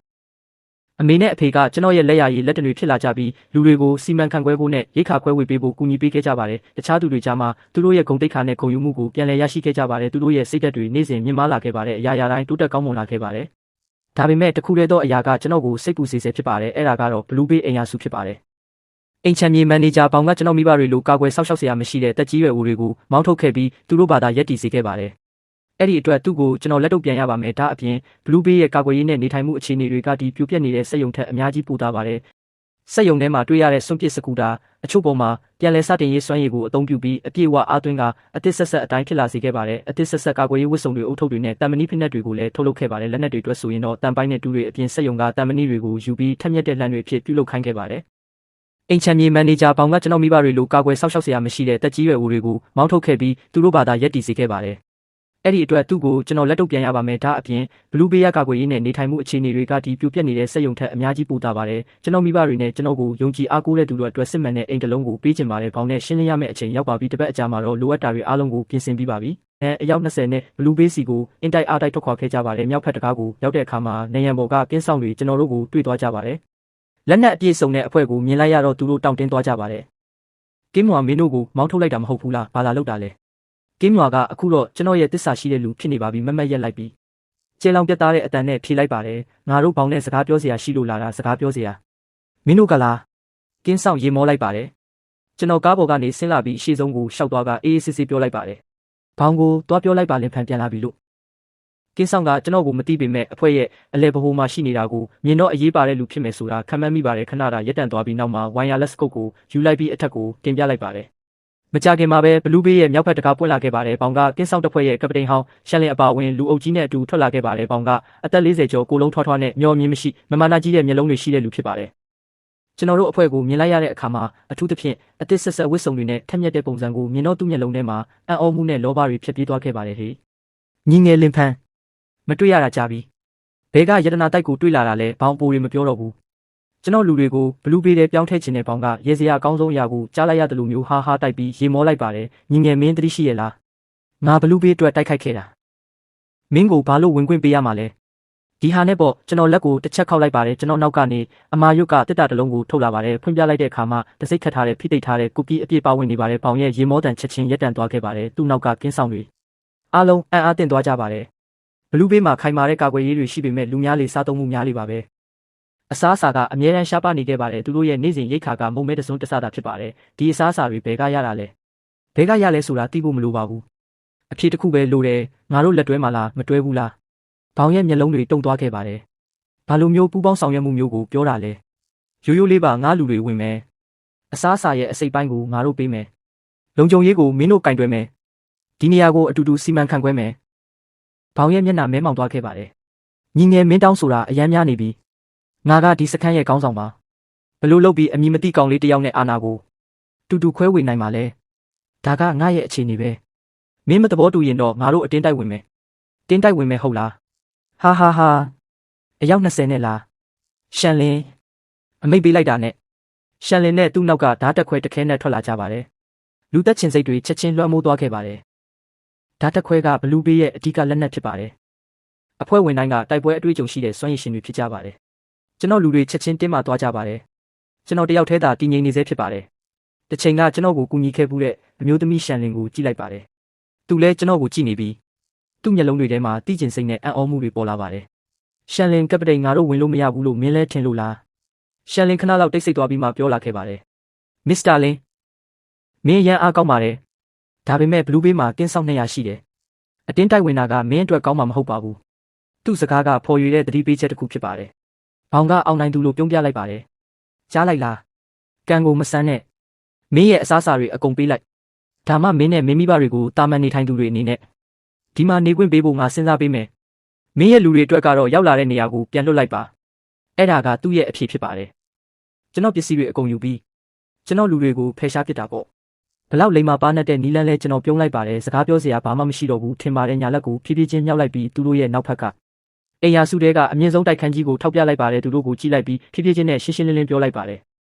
်အမေနဲ့အဖေကကျွန်တော်ရဲ့လက်ရည်လက်တတွေဖြစ်လာကြပြီးလူတွေကိုစီမံခန့်ခွဲဖို့နဲ့ရိတ်ခါခွဲဝေပေးဖို့ကူညီပေးခဲ့ကြပါတယ်တခြားသူတွေကြားမှာသူတို့ရဲ့ဂုဏ်သိက္ခာနဲ့ဂုဏ်ယူမှုကိုပြန်လည်ရရှိခဲ့ကြပါတယ်သူတို့ရဲ့စိတ်ဓာတ်တွေနေ့စဉ်မြင့်မားလာခဲ့ပါတယ်အရာရာတိုင်းတိုးတက်ကောင်းမွန်လာခဲ့ပါတယ်ဒါပေမဲ့တခုတည်းသောအရာကကျွန်တော်ကိုစိတ်ပူစေစေဖြစ်ပါတယ်အဲ့ဒါကတော့ဘလူးဘေးအိမ်ယာစုဖြစ်ပါတယ်အိမ်ချမ်းမြေမန်နေဂျာပေါင်ကကျွန်တော်မိဘတွေလိုကာကွယ်ဆောက်ရှောက်စရာမရှိတဲ့တက်ကြီးရွယ်အိုတွေကိုမောင်းထုတ်ခဲ့ပြီးသူတို့ဘာသာရက်တည်စေခဲ့ပါတယ်အဲ့ဒီအတွက်သူ့ကိုကျွန်တော်လက်တော့ပြန်ရပါမယ်ဒါအပြင်ဘလူးဘေးရဲ့ကာကွယ်ရေးနဲ့နေထိုင်မှုအခြေအနေတွေကဒီပြိုပြက်နေတဲ့စက်ယုံထက်အများကြီးပိုသာပါတယ်စက်ယုံထဲမှာတွေ့ရတဲ့စွန့်ပစ်စကူတာအချို့ပေါ်မှာပြန်လည်စတင်ရေးစွမ်းရည်ကိုအသုံးပြုပြီးအပြည့်အဝအားသွင်းကအသစ်ဆက်ဆက်အတိုင်းဖြစ်လာစေခဲ့ပါတယ်အသစ်ဆက်ဆက်ကာကွယ်ရေးဝတ်စုံတွေအုပ်ထုပ်တွေနဲ့တန်မဏိဖိနက်တွေကိုလည်းထုတ်လုပ်ခဲ့ပါတယ်လက်နက်တွေအတွက်ဆိုရင်တော့တန်ပိုင်းနဲ့တူတွေအပြင်စက်ယုံကတန်မဏိတွေကိုယူပြီးထက်မြက်တဲ့လမ်းတွေဖြစ်ပြုလုပ်ခိုင်းခဲ့ပါတယ်အိမ်ချမ်းမြေမန်နေဂျာပေါင်ကကျွန်တော်မိဘတွေလိုကာကွယ်ဆောက်ရှောက်စရာမရှိတဲ့တက်ကြီးရွယ်အိုတွေကိုမောင်းထုတ်ခဲ့ပြီးသူတို့ဘာသာရက်တည်စေခဲ့ပါတယ်အဲ့ဒီအတွက်သူ့ကိုကျွန်တော်လက်တော့ပြန်ရပါမယ်ဒါအပြင်ဘလူးဘေးရကာကွယ်ရေးနဲ့နေထိုင်မှုအခြေအနေတွေကဒီပြိုပြက်နေတဲ့စက်ယုံထက်အများကြီးပိုသာပါတယ်ကျွန်တော်မိဘတွေနဲ့ကျွန်တော်ကိုယုံကြည်အားကိုးတဲ့သူတို့အတွက်စစ်မှန်တဲ့အိမ်တစ်လုံးကိုပေးချင်ပါတယ်ဘောင်းနဲ့ရှင်းလင်းရမယ့်အချိန်ရောက်ပါပြီတစ်ပတ်အကြာမှာတော့လိုအပ်တာတွေအားလုံးကိုပြင်ဆင်ပြီးပါပြီအယောက်20နဲ့ဘလူးဘေးစီကိုအင်တိုက်အားတိုက်ထွက်ခွာခဲ့ကြပါတယ်မြောက်ဖက်တကားကိုရောက်တဲ့အခါမှာနေရန်ပေါ်ကကင်းဆောင်တွေကျွန်တော်တို့ကိုတွေ့သွားကြပါတယ်လက်နက်အပြည့်စုံတဲ့အဖွဲ့ကိုမြင်လိုက်ရတော့သူတို့တောင်းတင်းသွားကြပါတယ်ကင်းမွာမင်းတို့ကိုမောင်းထုတ်လိုက်တာမဟုတ်ဘူးလားဘာလာလုပ်တာလဲကင်းမြွာကအခုတော့ကျွန်တော်ရဲ့တစ္ဆာရှိတဲ့လူဖြစ်နေပါပြီမမက်ရက်လိုက်ပြီးကျေလောင်ပြတ်သားတဲ့အတန်နဲ့ဖြေလိုက်ပါတယ်ငါတို့ဘောင်နဲ့စကားပြောစရာရှိလို့လာတာစကားပြောစရာမင်းတို့ကလားကင်းဆောင်ရေမောလိုက်ပါတယ်ကျွန်တော်ကားပေါ်ကနေဆင်းလာပြီးအရှိဆုံးကိုရှောက်သွားကအေးအေးဆေးဆေးပြောလိုက်ပါတယ်ဘောင်ကိုသွားပြောလိုက်ပါလင်ဖန်ပြန်လာပြီလို့ကင်းဆောင်ကကျွန်တော်ကိုမသိပေမဲ့အဖွဲရဲ့အလဲဘိုးမှာရှိနေတာကိုမြင်တော့အရေးပါတဲ့လူဖြစ်မယ်ဆိုတာခံမှန်းမိပါတယ်ခဏတာရက်တန့်သွားပြီးနောက်မှာဝိုင်ယာလက်စကုတ်ကိုယူလိုက်ပြီးအထက်ကိုတင်ပြလိုက်ပါတယ်မကြခင်မှာပဲဘလူးဘေးရဲ့မြောက်ဘက်တကားပွင့်လာခဲ့ပါတယ်။ဘောင်ကကင်းဆောင်တစ်ဖွဲ့ရဲ့ကပတိန်ဟောင်းရှန်လင်အပါဝင်လူအုပ်ကြီးနဲ့အတူထွက်လာခဲ့ပါတယ်။ဘောင်ကအသက်40ကျော်ကိုလုံးထွားထွားနဲ့မျောမြင်မရှိမမာနာကြီးတဲ့မျက်လုံးတွေရှိတဲ့လူဖြစ်ပါတယ်။ကျွန်တော်တို့အဖွဲ့ကိုမြင်လိုက်ရတဲ့အခါမှာအထူးသဖြင့်အသစ်ဆက်ဆက်ဝစ်စုံတွေနဲ့ထက်မြက်တဲ့ပုံစံကိုမြင်တော့သူ့မျက်လုံးထဲမှာအံ့ဩမှုနဲ့လောဘတွေဖြစ်ပြေးသွားခဲ့ပါတယ်ဟေ့။ညီငယ်လင်ဖန်မတွေ့ရတာကြပြီ။ဘဲကယတနာတိုက်ကိုတွေ့လာတာလဲဘောင်ပိုတွေမပြောတော့ဘူး။ကျွန်တော်လူတွေကိုဘလူးဘေးထဲပြောင်းထည့်ခြင်းတဲ့ပေါင်ကရေစရာအကောင်းဆုံးအရာကိုကြားလိုက်ရတယ်လို့မျိုးဟာဟာတိုက်ပြီးရေမောလိုက်ပါတယ်ညီငယ်မင်းတတိရှိရဲ့လားငါဘလူးဘေးအတွက်တိုက်ခိုက်ခဲ့တာမင်းကိုဘာလို့ဝင်ခွင့်ပေးရမှာလဲဒီဟာနဲ့ပေါ့ကျွန်တော်လက်ကိုတစ်ချက်ခောက်လိုက်ပါတယ်ကျွန်တော်နောက်ကနေအမာရွတ်ကတစ်တာတလုံးကိုထုတ်လာပါတယ်ဖွင့်ပြလိုက်တဲ့အခါမှာတစိမ့်ခတ်ထားတဲ့ဖိတိတ်ထားတဲ့ကုကီအပြည့်ပါဝင်နေပါတယ်ပေါင်ရဲ့ရေမောတန်ချက်ချင်းရက်တန်သွားခဲ့ပါတယ်သူ့နောက်ကကင်းဆောင်တွေအားလုံးအံ့အားသင့်သွားကြပါတယ်ဘလူးဘေးမှာခိုင်မာတဲ့ကာကွယ်ရေးတွေရှိပေမဲ့လူများလေစားသုံးမှုများလေပါပဲအစားအစာကအမြဲတမ်းရှားပါနေခဲ့ပါတယ်သူတို့ရဲ့နေ့စဉ်ရိတ်ခါကမုံမဲတစုံတစတာဖြစ်ပါတယ်ဒီအစားအစာတွေဘယ်ကရတာလဲဘယ်ကရလဲဆိုတာသိဖို့မလိုပါဘူးအဖြေတစ်ခုပဲလိုတယ်ငါတို့လက်တွဲမှာလားမတွဲဘူးလားဘောင်ရဲ့မျက်လုံးတွေတုံသွားခဲ့ပါတယ်ဘာလိုမျိုးပူပေါင်းဆောင်ရွက်မှုမျိုးကိုပြောတာလဲရိုးရိုးလေးပါငါလူတွေဝင်မယ်အစားအစာရဲ့အစိပ်ပိုင်းကိုငါတို့ပေးမယ်လုံခြုံရေးကိုမင်းတို့ကင်တွယ်မယ်ဒီနေရာကိုအတူတူစီမံခန့်ခွဲမယ်ဘောင်ရဲ့မျက်နှာမဲမောင်သွားခဲ့ပါတယ်ညီငယ်မင်းတောင်းဆိုတာအယမ်းများနေပြီငါကဒီစခန်းရဲ့ခေါင်းဆောင်ပါဘလို့လုပ်ပြီးအမည်မသိကောင်လေးတယောက်နဲ့အာနာကိုတူတူခွဲဝေနိုင်မှာလဲဒါကငါရဲ့အခြေအနေပဲမင်းမသဘောတူရင်တော့ငါတို့အတင်းတိုက်ဝင်မယ်တင်းတိုက်ဝင်မယ်ဟုတ်လားဟာဟာဟာအယောက်20နဲ့လားရှန်လင်းအမိတ်ပေးလိုက်တာနဲ့ရှန်လင်းနဲ့သူ့နောက်ကဓာတ်တက်ခွဲတစ်ခဲနဲ့ထွက်လာကြပါတယ်လူသက်ချင်စိတ်တွေချက်ချင်းလွှမ်းမိုးသွားခဲ့ပါတယ်ဓာတ်တက်ခွဲကဘလူးဘေးရဲ့အဓိကလက်နက်ဖြစ်ပါတယ်အဖွဲ့ဝင်တိုင်းကတိုက်ပွဲအတွေ့အကြုံရှိတဲ့စွမ်းရည်ရှင်တွေဖြစ်ကြပါတယ်ကျွန်တော်လူတွေချက်ချင်းတင်းမာသွားကြပါတယ်ကျွန်တော်တယောက်တည်းသာတည်ငြိမ်နေစေဖြစ်ပါတယ်တစ်ချိန်ကကျွန်တော်ကိုကူညီခဲ့မှုတဲ့အမျိုးသမီးရှန်လင်ကိုကြည့်လိုက်ပါတယ်သူလည်းကျွန်တော်ကိုကြည့်နေပြီးသူ့မျက်လုံးတွေထဲမှာတိကျင်စိတ်နဲ့အံ့ဩမှုတွေပေါ်လာပါတယ်ရှန်လင်ကပတိန်ငါတို့ဝင်လို့မရဘူးလို့မင်းလဲထင်လို့လားရှန်လင်ခဏလောက်တိတ်ဆိတ်သွားပြီးမှပြောလာခဲ့ပါတယ်မစ္စတာလင်မင်းရန်အားကောင်းပါတယ်ဒါပေမဲ့ဘလူးဘေးမှာကင်းဆောင်200ရှိတယ်အတင်းတိုက်ဝင်တာကမင်းအတွက်ကောင်းမှာမဟုတ်ပါဘူးသူ့စကားကဖော်ရွေတဲ့သတိပေးချက်တစ်ခုဖြစ်ပါတယ်ဘောင်ကအောင်နိုင်သူလို့ပြုံးပြလိုက်ပါတယ်ကြားလိုက်လား ကန်ကိုမဆန်းနဲ့မင်းရဲ့အစားအစာတွေအကုန်ပေးလိုက်ဒါမှမင်းနဲ့မင်းမိဘတွေကိုတာမန်နေထိုင်သူတွေအနေနဲ့ဒီမှာနေခွင့်ပေးဖို့ငါစဉ်းစားပေးမယ်မင်းရဲ့လူတွေအတွက်ကတော့ရောက်လာတဲ့နေရာကိုပြန်လွှတ်လိုက်ပါအဲ့ဒါကသူ့ရဲ့အဖြေဖြစ်ပါတယ်ကျွန်တော်ပစ္စည်းတွေအကုန်ယူပြီးကျွန်တော်လူတွေကိုဖယ်ရှားပစ်တာပေါ့ဘလောက်လိမ္မာပါနဲ့တဲ့နီလန်းလဲကျွန်တော်ပြုံးလိုက်ပါတယ်စကားပြောစရာဘာမှမရှိတော့ဘူးထင်ပါတယ်ညာလက်ကိုဖြည်းဖြည်းချင်းမြောက်လိုက်ပြီးသူတို့ရဲ့နောက်ဖက်ကအိမ်ယာစုတဲကအမြင့်ဆုံးတိုက်ခန်းကြီးကိုထောက်ပြလိုက်ပါတယ်သူတို့ကိုကြည့်လိုက်ပြီးဖြည်းဖြည်းချင်းနဲ့ရှင်းရှင်းလင်းလင်းပြောလိုက်ပါတယ်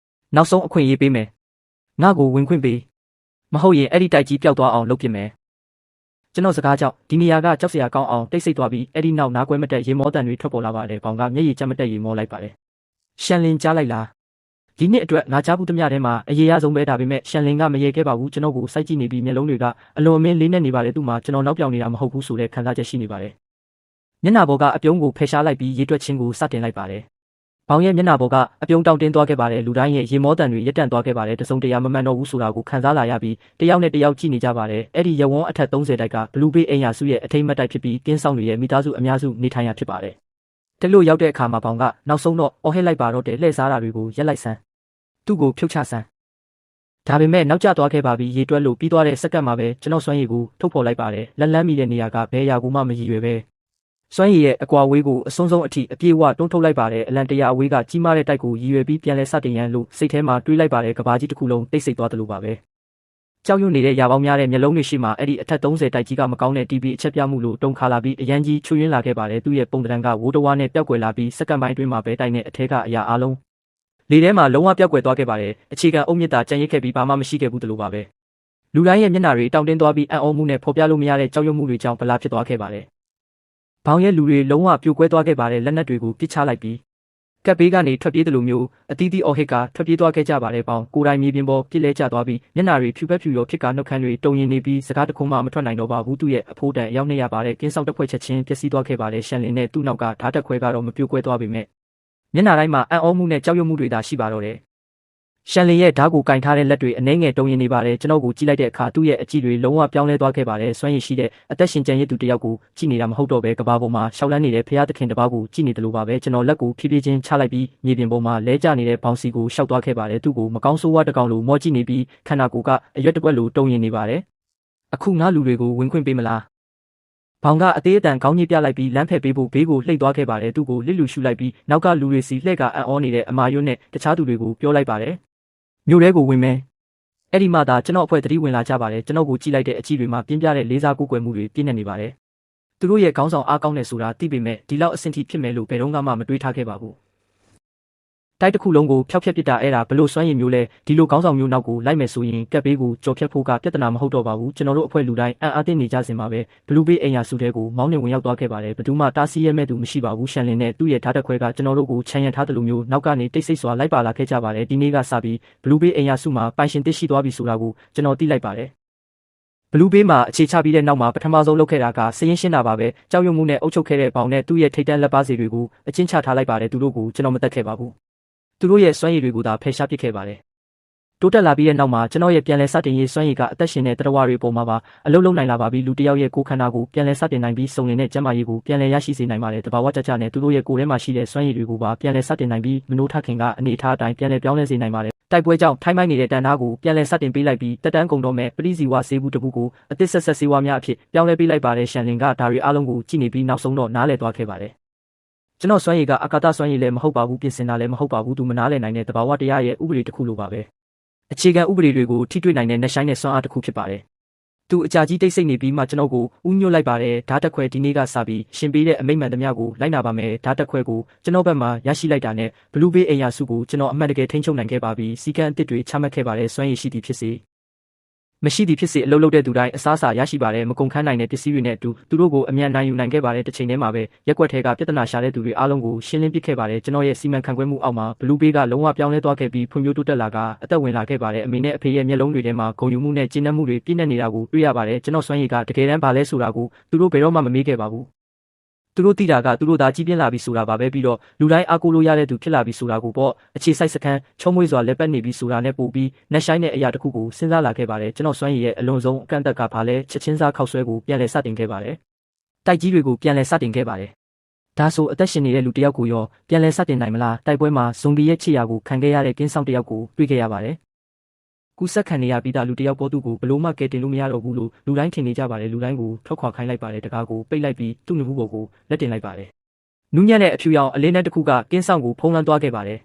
နောက်ဆုံးအခွင့်အရေးပေးမယ်ငါ့ကိုဝင်ခွင့်ပေးမဟုတ်ရင်အဲ့ဒီတိုက်ကြီးပျောက်သွားအောင်လုပ်ပြမယ်ကျွန်တော်စကားကြောင့်ဒီနေရာကကြောက်စရာကောင်းအောင်တိတ်ဆိတ်သွားပြီးအဲ့ဒီနောက်နားကွဲမတက်ရေမောတန်တွေထွက်ပေါ်လာပါတယ်ဘောင်ကမျက်ရည်ကျမတက်ရေမောလိုက်ပါတယ်ရှန်လင်ကြားလိုက်လားဒီနှစ်အတွက်ငါကြားဘူးသမျှထဲမှာအရေးအဆုံးပဲဒါပေမဲ့ရှန်လင်ကမရေခဲ့ပါဘူးကျွန်တော်ကိုစိုက်ကြည့်နေပြီးမျက်လုံးတွေကအလွန်အမင်းလေးနဲ့နေပါတယ်သူ့မှာကျွန်တော်နောက်ပြောင်နေတာမဟုတ်ဘူးဆိုတဲ့ခံစားချက်ရှိနေပါတယ်မျက်နှာပေါ်ကအပြုံးကိုဖယ်ရှားလိုက်ပြီးရေတွက်ချင်းကိုစတင်လိုက်ပါတယ်ဘောင်ရဲ့မျက်နှာပေါ်ကအပြုံးတောင့်တင်းသွားခဲ့ပါတယ်လူတိုင်းရဲ့ရေမောတန်တွေရက်တန့်သွားခဲ့ပါတယ်တစုံတရာမမှန်တော့ဘူးဆိုတာကိုခံစားလာရပြီးတယောက်နဲ့တယောက်ကြည့်နေကြပါတယ်အဲ့ဒီရဝန်းအထက်30တိုက်ကဘလူးဘေးအိမ်ယာစုရဲ့အထိမ်းမတိုက်ဖြစ်ပြီးကင်းဆောင်တွေရဲ့မိသားစုအများစုနေထိုင်ရဖြစ်ပါတယ်တလို့ရောက်တဲ့အခါမှာဘောင်ကနောက်ဆုံးတော့အော်ဟစ်လိုက်ပါတော့တဲ့လှည့်စားတာတွေကိုရက်လိုက်စမ်းသူ့ကိုဖြုတ်ချစမ်းဒါပေမဲ့နောက်ကျသွားခဲ့ပါပြီရေတွက်လို့ပြီးသွားတဲ့စက္ကန့်မှာပဲကျွန်တော်စွမ်းရည်ကိုထုတ်ဖော်လိုက်ပါတယ်လက်လန်းမိတဲ့နေရာကဘယ်ရာကိုမှမရည်ရွယ်ပဲစွမ်းရည်ရဲ့အကွာဝေးကိုအဆုံးဆုံးအထိအပြေးအဝတွန်းထုတ်လိုက်ပါတယ်အလံတရာအဝေးကကြီးမားတဲ့တိုက်ကိုရည်ရွယ်ပြီးပြန်လဲစတင်ရန်လို့စိတ်ထဲမှာတွေးလိုက်ပါတယ်ကဘာကြီးတစ်ခုလုံးတိတ်ဆိတ်သွားတယ်လို့ပါပဲကြောက်ရွံ့နေတဲ့ရာပေါင်းများတဲ့မျက်လုံးတွေရှိမှအဲ့ဒီအထက်30တိုက်ကြီးကမကောင်းတဲ့ TV အချက်ပြမှုလို့တုံခါလာပြီးအရန်ကြီးချွေရင်းလာခဲ့ပါတယ်သူ့ရဲ့ပုံတံကဝိုးတဝါနဲ့ပျောက်ကွယ်လာပြီးစက္ကန့်ပိုင်းအတွင်းမှာပဲတိုက်နဲ့အထက်ကအရာအလုံးလေထဲမှာလုံးဝပျောက်ကွယ်သွားခဲ့ပါတယ်အခြေခံအုတ်မြစ်တာကြံရိတ်ခဲ့ပြီးဘာမှမရှိခဲ့ဘူးတလို့ပါပဲလူတိုင်းရဲ့မျက်နှာတွေတောင့်တင်းသွားပြီးအံ့ဩမှုနဲ့ဖော်ပြလို့မရတဲ့ကြောက်ရွံ့မှုတွေကြောင့်ဗလာဖြစ်သွားခဲ့ပါတယ်ဘောင်ရဲ့လူတွေလုံးဝပြိုကွဲသွားခဲ့ပါတယ်လက်နက်တွေကိုပစ်ချလိုက်ပြီးကပ်ဘေးကနေထွက်ပြေးတယ်လို့မျိုးအသီးသီးအော်ဟစ်ကထွက်ပြေးသွားခဲ့ကြပါတယ်ပေါင်ကိုယ်တိုင်မြေပြင်ပေါ်ပြစ်လဲကျသွားပြီးမျက်နှာတွေဖြူဖက်ဖြူရောဖြစ်ကနှုတ်ခမ်းတွေတုံရင်နေပြီးစကားတခုမှမထွက်နိုင်တော့ပါဘူးသူ့ရဲ့အဖိုးတန်ရောက်နေရပါတယ်ကင်းဆောင်တစ်ဖွဲ့ချက်ချင်းပျက်စီးသွားခဲ့ပါတယ်ရှန်လင်နဲ့သူ့နောက်ကဓာတ်တက်ခွဲကတော့မပြိုကွဲသွားပေမဲ့မျက်နှာတိုင်းမှာအံ့ဩမှုနဲ့ကြောက်ရွံ့မှုတွေသာရှိပါတော့တယ်ရှန်လင်ရဲ့ဓာတ်ကိုကင်ထားတဲ့လက်တွေအနှဲငယ်တုံရင်နေပါတယ်ကျွန်တော်ကိုကြည့်လိုက်တဲ့အခါသူ့ရဲ့အကြည့်တွေလုံးဝပြောင်းလဲသွားခဲ့ပါတယ်စွမ်းရည်ရှိတဲ့အသက်ရှင်ကျန်ရစ်သူတယောက်ကိုကြည့်နေတာမဟုတ်တော့ဘဲကဘာပေါ်မှာရှောက်လန်းနေတဲ့ဖရာသခင်တစ်ပါးကိုကြည့်နေတယ်လို့ပါပဲကျွန်တော်လက်ကိုဖြည်းဖြည်းချင်းချလိုက်ပြီးမြေပြင်ပေါ်မှာလဲကျနေတဲ့ဘောင်စီကိုရှောက်သွားခဲ့ပါတယ်သူ့ကိုမကောင်းဆိုးဝါးတစ်ကောင်လိုမော့ကြည့်နေပြီးခန္ဓာကိုယ်ကအရွက်တစ်ပွက်လိုတုံရင်နေပါတယ်အခုငါလူတွေကိုဝင်ခွင့်ပေးမလားဘောင်ကအသေးအတန်ခေါင်းညှိပြလိုက်ပြီးလမ်းဖက်ပေးဖို့ဘေးကိုလှိတ်သွားခဲ့ပါတယ်သူ့ကိုလစ်လူရှူလိုက်ပြီးနောက်ကလူတွေစီလှဲ့ကအံ့ဩနေတဲ့အမာရွတ်နဲ့တခြားသူတွေကိုပြောလိုက်ပါတယ်မြို့ထဲကိုဝင်မယ်အဲ့ဒီမှသာကျွန်တော်အဖွဲ့သတိဝင်လာကြပါတယ်ကျွန်တော်ကိုကြည့်လိုက်တဲ့အကြည့်တွေမှာပြင်းပြတဲ့လေးစားကိုးကွယ်မှုတွေပြည့်နေနေပါတယ်သူတို့ရဲ့ခေါင်းဆောင်အားကောင်းတယ်ဆိုတာသိပေမဲ့ဒီလောက်အဆင့်ထိဖြစ်မယ်လို့ဘယ်တော့မှမတွေးထားခဲ့ပါဘူးတိုက်တစ်ခုလုံးကိုဖျောက်ဖျက်ပစ်တာအဲ့ဒါဘလို့စွမ်းရည်မျိုးလဲဒီလိုခေါင်းဆောင်မျိုးနောက်ကိုလိုက်မယ်ဆိုရင်ကက်ဘေးကိုကြော်ဖြတ်ဖို့ကပြဿနာမဟုတ်တော့ပါဘူးကျွန်တော်တို့အဖွဲ့လူတိုင်းအံ့အားသင့်နေကြစင်ပါပဲဘလူးဘေးအိမ်ယာစုတဲကိုမောင်းနေဝင်ရောက်သွားခဲ့ပါတယ်ဘယ်သူမှတားဆီးရဲမဲ့သူမရှိပါဘူးရှန်လင်နဲ့သူ့ရဲ့ဓာတ်တက်ခွဲကကျွန်တော်တို့ကိုခြံရံထားတယ်လို့မျိုးနောက်ကနေတိတ်ဆိတ်စွာလိုက်ပါလာခဲ့ကြပါတယ်ဒီနေ့ကစပြီးဘလူးဘေးအိမ်ယာစုမှာပိုင်ရှင်တစ်ရှိသွားပြီဆိုတာကိုကျွန်တော်သိလိုက်ပါတယ်ဘလူးဘေးမှာအခြေချပြီးတဲ့နောက်မှာပထမဆုံးလုပ်ခဲ့တာကစရင်ရှင်းတာပါပဲကြောက်ရွံ့မှုနဲ့အုပ်ချုပ်ခဲ့တဲ့ဘောင်နဲ့သူ့ရဲ့ထိတ်တန့်လက်ပါစီတွေကိုအကျဉ်းချထားလိုက်ပါတယ်သူတို့ကိုကျွန်တော်မတက်ခဲ့ပါဘူးသူတို့ရဲ့စွမ်းရည်တွေကိုသာဖယ်ရှားပစ်ခဲ့ပါတယ်တိုးတက်လာပြီးတဲ့နောက်မှာကျွန်တော်ရဲ့ပြန်လည်စတင်ရေးစွမ်းရည်ကအသက်ရှင်တဲ့တရားဝါတွေပေါ်မှာပါအလုံးလုံးနိုင်လာပါပြီလူတစ်ယောက်ရဲ့ကိုယ်ခန္ဓာကိုပြန်လည်စတင်နိုင်ပြီးစုံလင်တဲ့ကျန်းမာရေးကိုပြန်လည်ရရှိစေနိုင်ပါတယ်တဘာဝကြကြနဲ့သူတို့ရဲ့ကိုယ်ထဲမှာရှိတဲ့စွမ်းရည်တွေကိုပါပြန်လည်စတင်နိုင်ပြီးမနိုးထခင်ကအနေအထားအတိုင်းပြန်လည်ပြောင်းလဲစေနိုင်ပါတယ်တိုက်ပွဲကြောင့်ထိုင်းမိုင်းနေတဲ့တန်သားကိုပြန်လည်စတင်ပေးလိုက်ပြီးတက်တန်းကုန်တော့မဲ့ပရိစီဝါဆေးဘူးတပူကိုအသစ်ဆက်ဆေးဝါးများအဖြစ်ပြောင်းလဲပေးလိုက်ပါတယ်ရှန်လင်ကဒါရီအားလုံးကိုကြည့်နေပြီးနောက်ဆုံးတော့နားလည်သွားခဲ့ပါတယ်ကျွန်တော်စွမ်းရည်ကအကာသစွမ်းရည်လည်းမဟုတ်ပါဘူးပြင်ဆင်တာလည်းမဟုတ်ပါဘူးသူမနားလည်နိုင်တဲ့တဘာဝတရားရဲ့ဥပဒေတစ်ခုလိုပါပဲအခြေခံဥပဒေတွေကိုထိတွေ့နိုင်တဲ့နှက်ဆိုင်တဲ့စွမ်းအားတစ်ခုဖြစ်ပါတယ်သူအကြာကြီးတိတ်ဆိတ်နေပြီးမှကျွန်တော်ကိုဥညွတ်လိုက်ပါတယ်ဓာတ်တက်ခွဲဒီနေ့ကစပြီးရှင်ပေးတဲ့အမိန့်မှန်သမျှကိုလိုက်နာပါမယ်ဓာတ်တက်ခွဲကိုကျွန်တော်ဘက်မှာရရှိလိုက်တာနဲ့ဘလူးဘေးအိမ်ယာစုကိုကျွန်တော်အမှန်တကယ်ထိန်းချုပ်နိုင်ခဲ့ပါပြီစီကံအစ်စ်တွေချမှတ်ခဲ့ပါတယ်စွမ်းရည်ရှိသည်ဖြစ်စေမရှိသည်ဖြစ်စေအလုပ်လုပ်တဲ့သူတိုင်းအစားအစာရရှိပါတယ်မကုန်ခန်းနိုင်တဲ့ပစ္စည်းတွေနဲ့အတူသူတို့ကိုအမြန်နိုင်ယူနိုင်ခဲ့ပါတယ်တစ်ချိန်တည်းမှာပဲရက်ွက်ထဲကပြဿနာရှာတဲ့သူတွေအားလုံးကိုရှင်းလင်းပစ်ခဲ့ပါတယ်ကျွန်တော်ရဲ့စီမံခန့်ခွဲမှုအောက်မှာဘလူးဘေးကလုံးဝပြောင်းလဲသွားခဲ့ပြီးဖွံ့ဖြိုးတိုးတက်လာကအသက်ဝင်လာခဲ့ပါတယ်အမေနဲ့အဖေရဲ့မျက်လုံးတွေထဲမှာဂုဏ်ယူမှုနဲ့ကျဉ်းနှံ့မှုတွေပြည့်နေနေတာကိုတွေ့ရပါတယ်ကျွန်တော်စွမ်းရည်ကတကယ်တမ်းဘာလဲဆိုတာကိုသူတို့ဘယ်တော့မှမမေးခဲ့ပါဘူးသူတို့သိတာကသူတို့သာကြီးပြင်းလာပြီဆိုတာပါပဲပြီးတော့လူတိုင်းအားကိုးလို့ရတဲ့သူဖြစ်လာပြီဆိုတာကိုပေါ့အခြေစိုက်စခန်းချုံမွေးစွာလက်ပတ်နေပြီဆိုတာနဲ့ပို့ပြီးနှက်ဆိုင်တဲ့အရာတစ်ခုကိုစဉ်းစားလာခဲ့ပါတယ်ကျွန်တော်စွမ်းရည်ရဲ့အလွန်ဆုံးအကန့်အသတ်ကဘာလဲချက်ချင်းစားခောက်ဆွဲကိုပြန်လည်စတင်ခဲ့ပါတယ်တိုက်ကြီးတွေကိုပြန်လည်စတင်ခဲ့ပါတယ် ဒါဆိုအသက်ရှင်နေတဲ့လူတယောက်ကိုရောပြန်လည်စတင်နိုင်မလားတိုက်ပွဲမှာဇွန်ဘီရဲ့ခြေရာကိုခံခဲ့ရတဲ့ကင်းဆောင်တယောက်ကိုတွေ့ခဲ့ရပါတယ်ကူဆက်ခံနေရပြီးသားလူတယောက်ပေါ်သူကိုဘလို့မှကဲတင်လို့မရတော့ဘူးလို့လူတိုင်းထင်နေကြပါတယ်လူတိုင်းကိုထွက်ခွာခိုင်းလိုက်ပါတယ်တကားကိုပိတ်လိုက်ပြီးသူ့နှုတ်ဘောကိုလက်တင်လိုက်ပါတယ်နူးညံ့တဲ့အဖြူရောင်အလေးနဲ့တစ်ခုကကင်းဆောင်ကိုဖုံးလွှမ်းသွားခဲ့ပါတယ်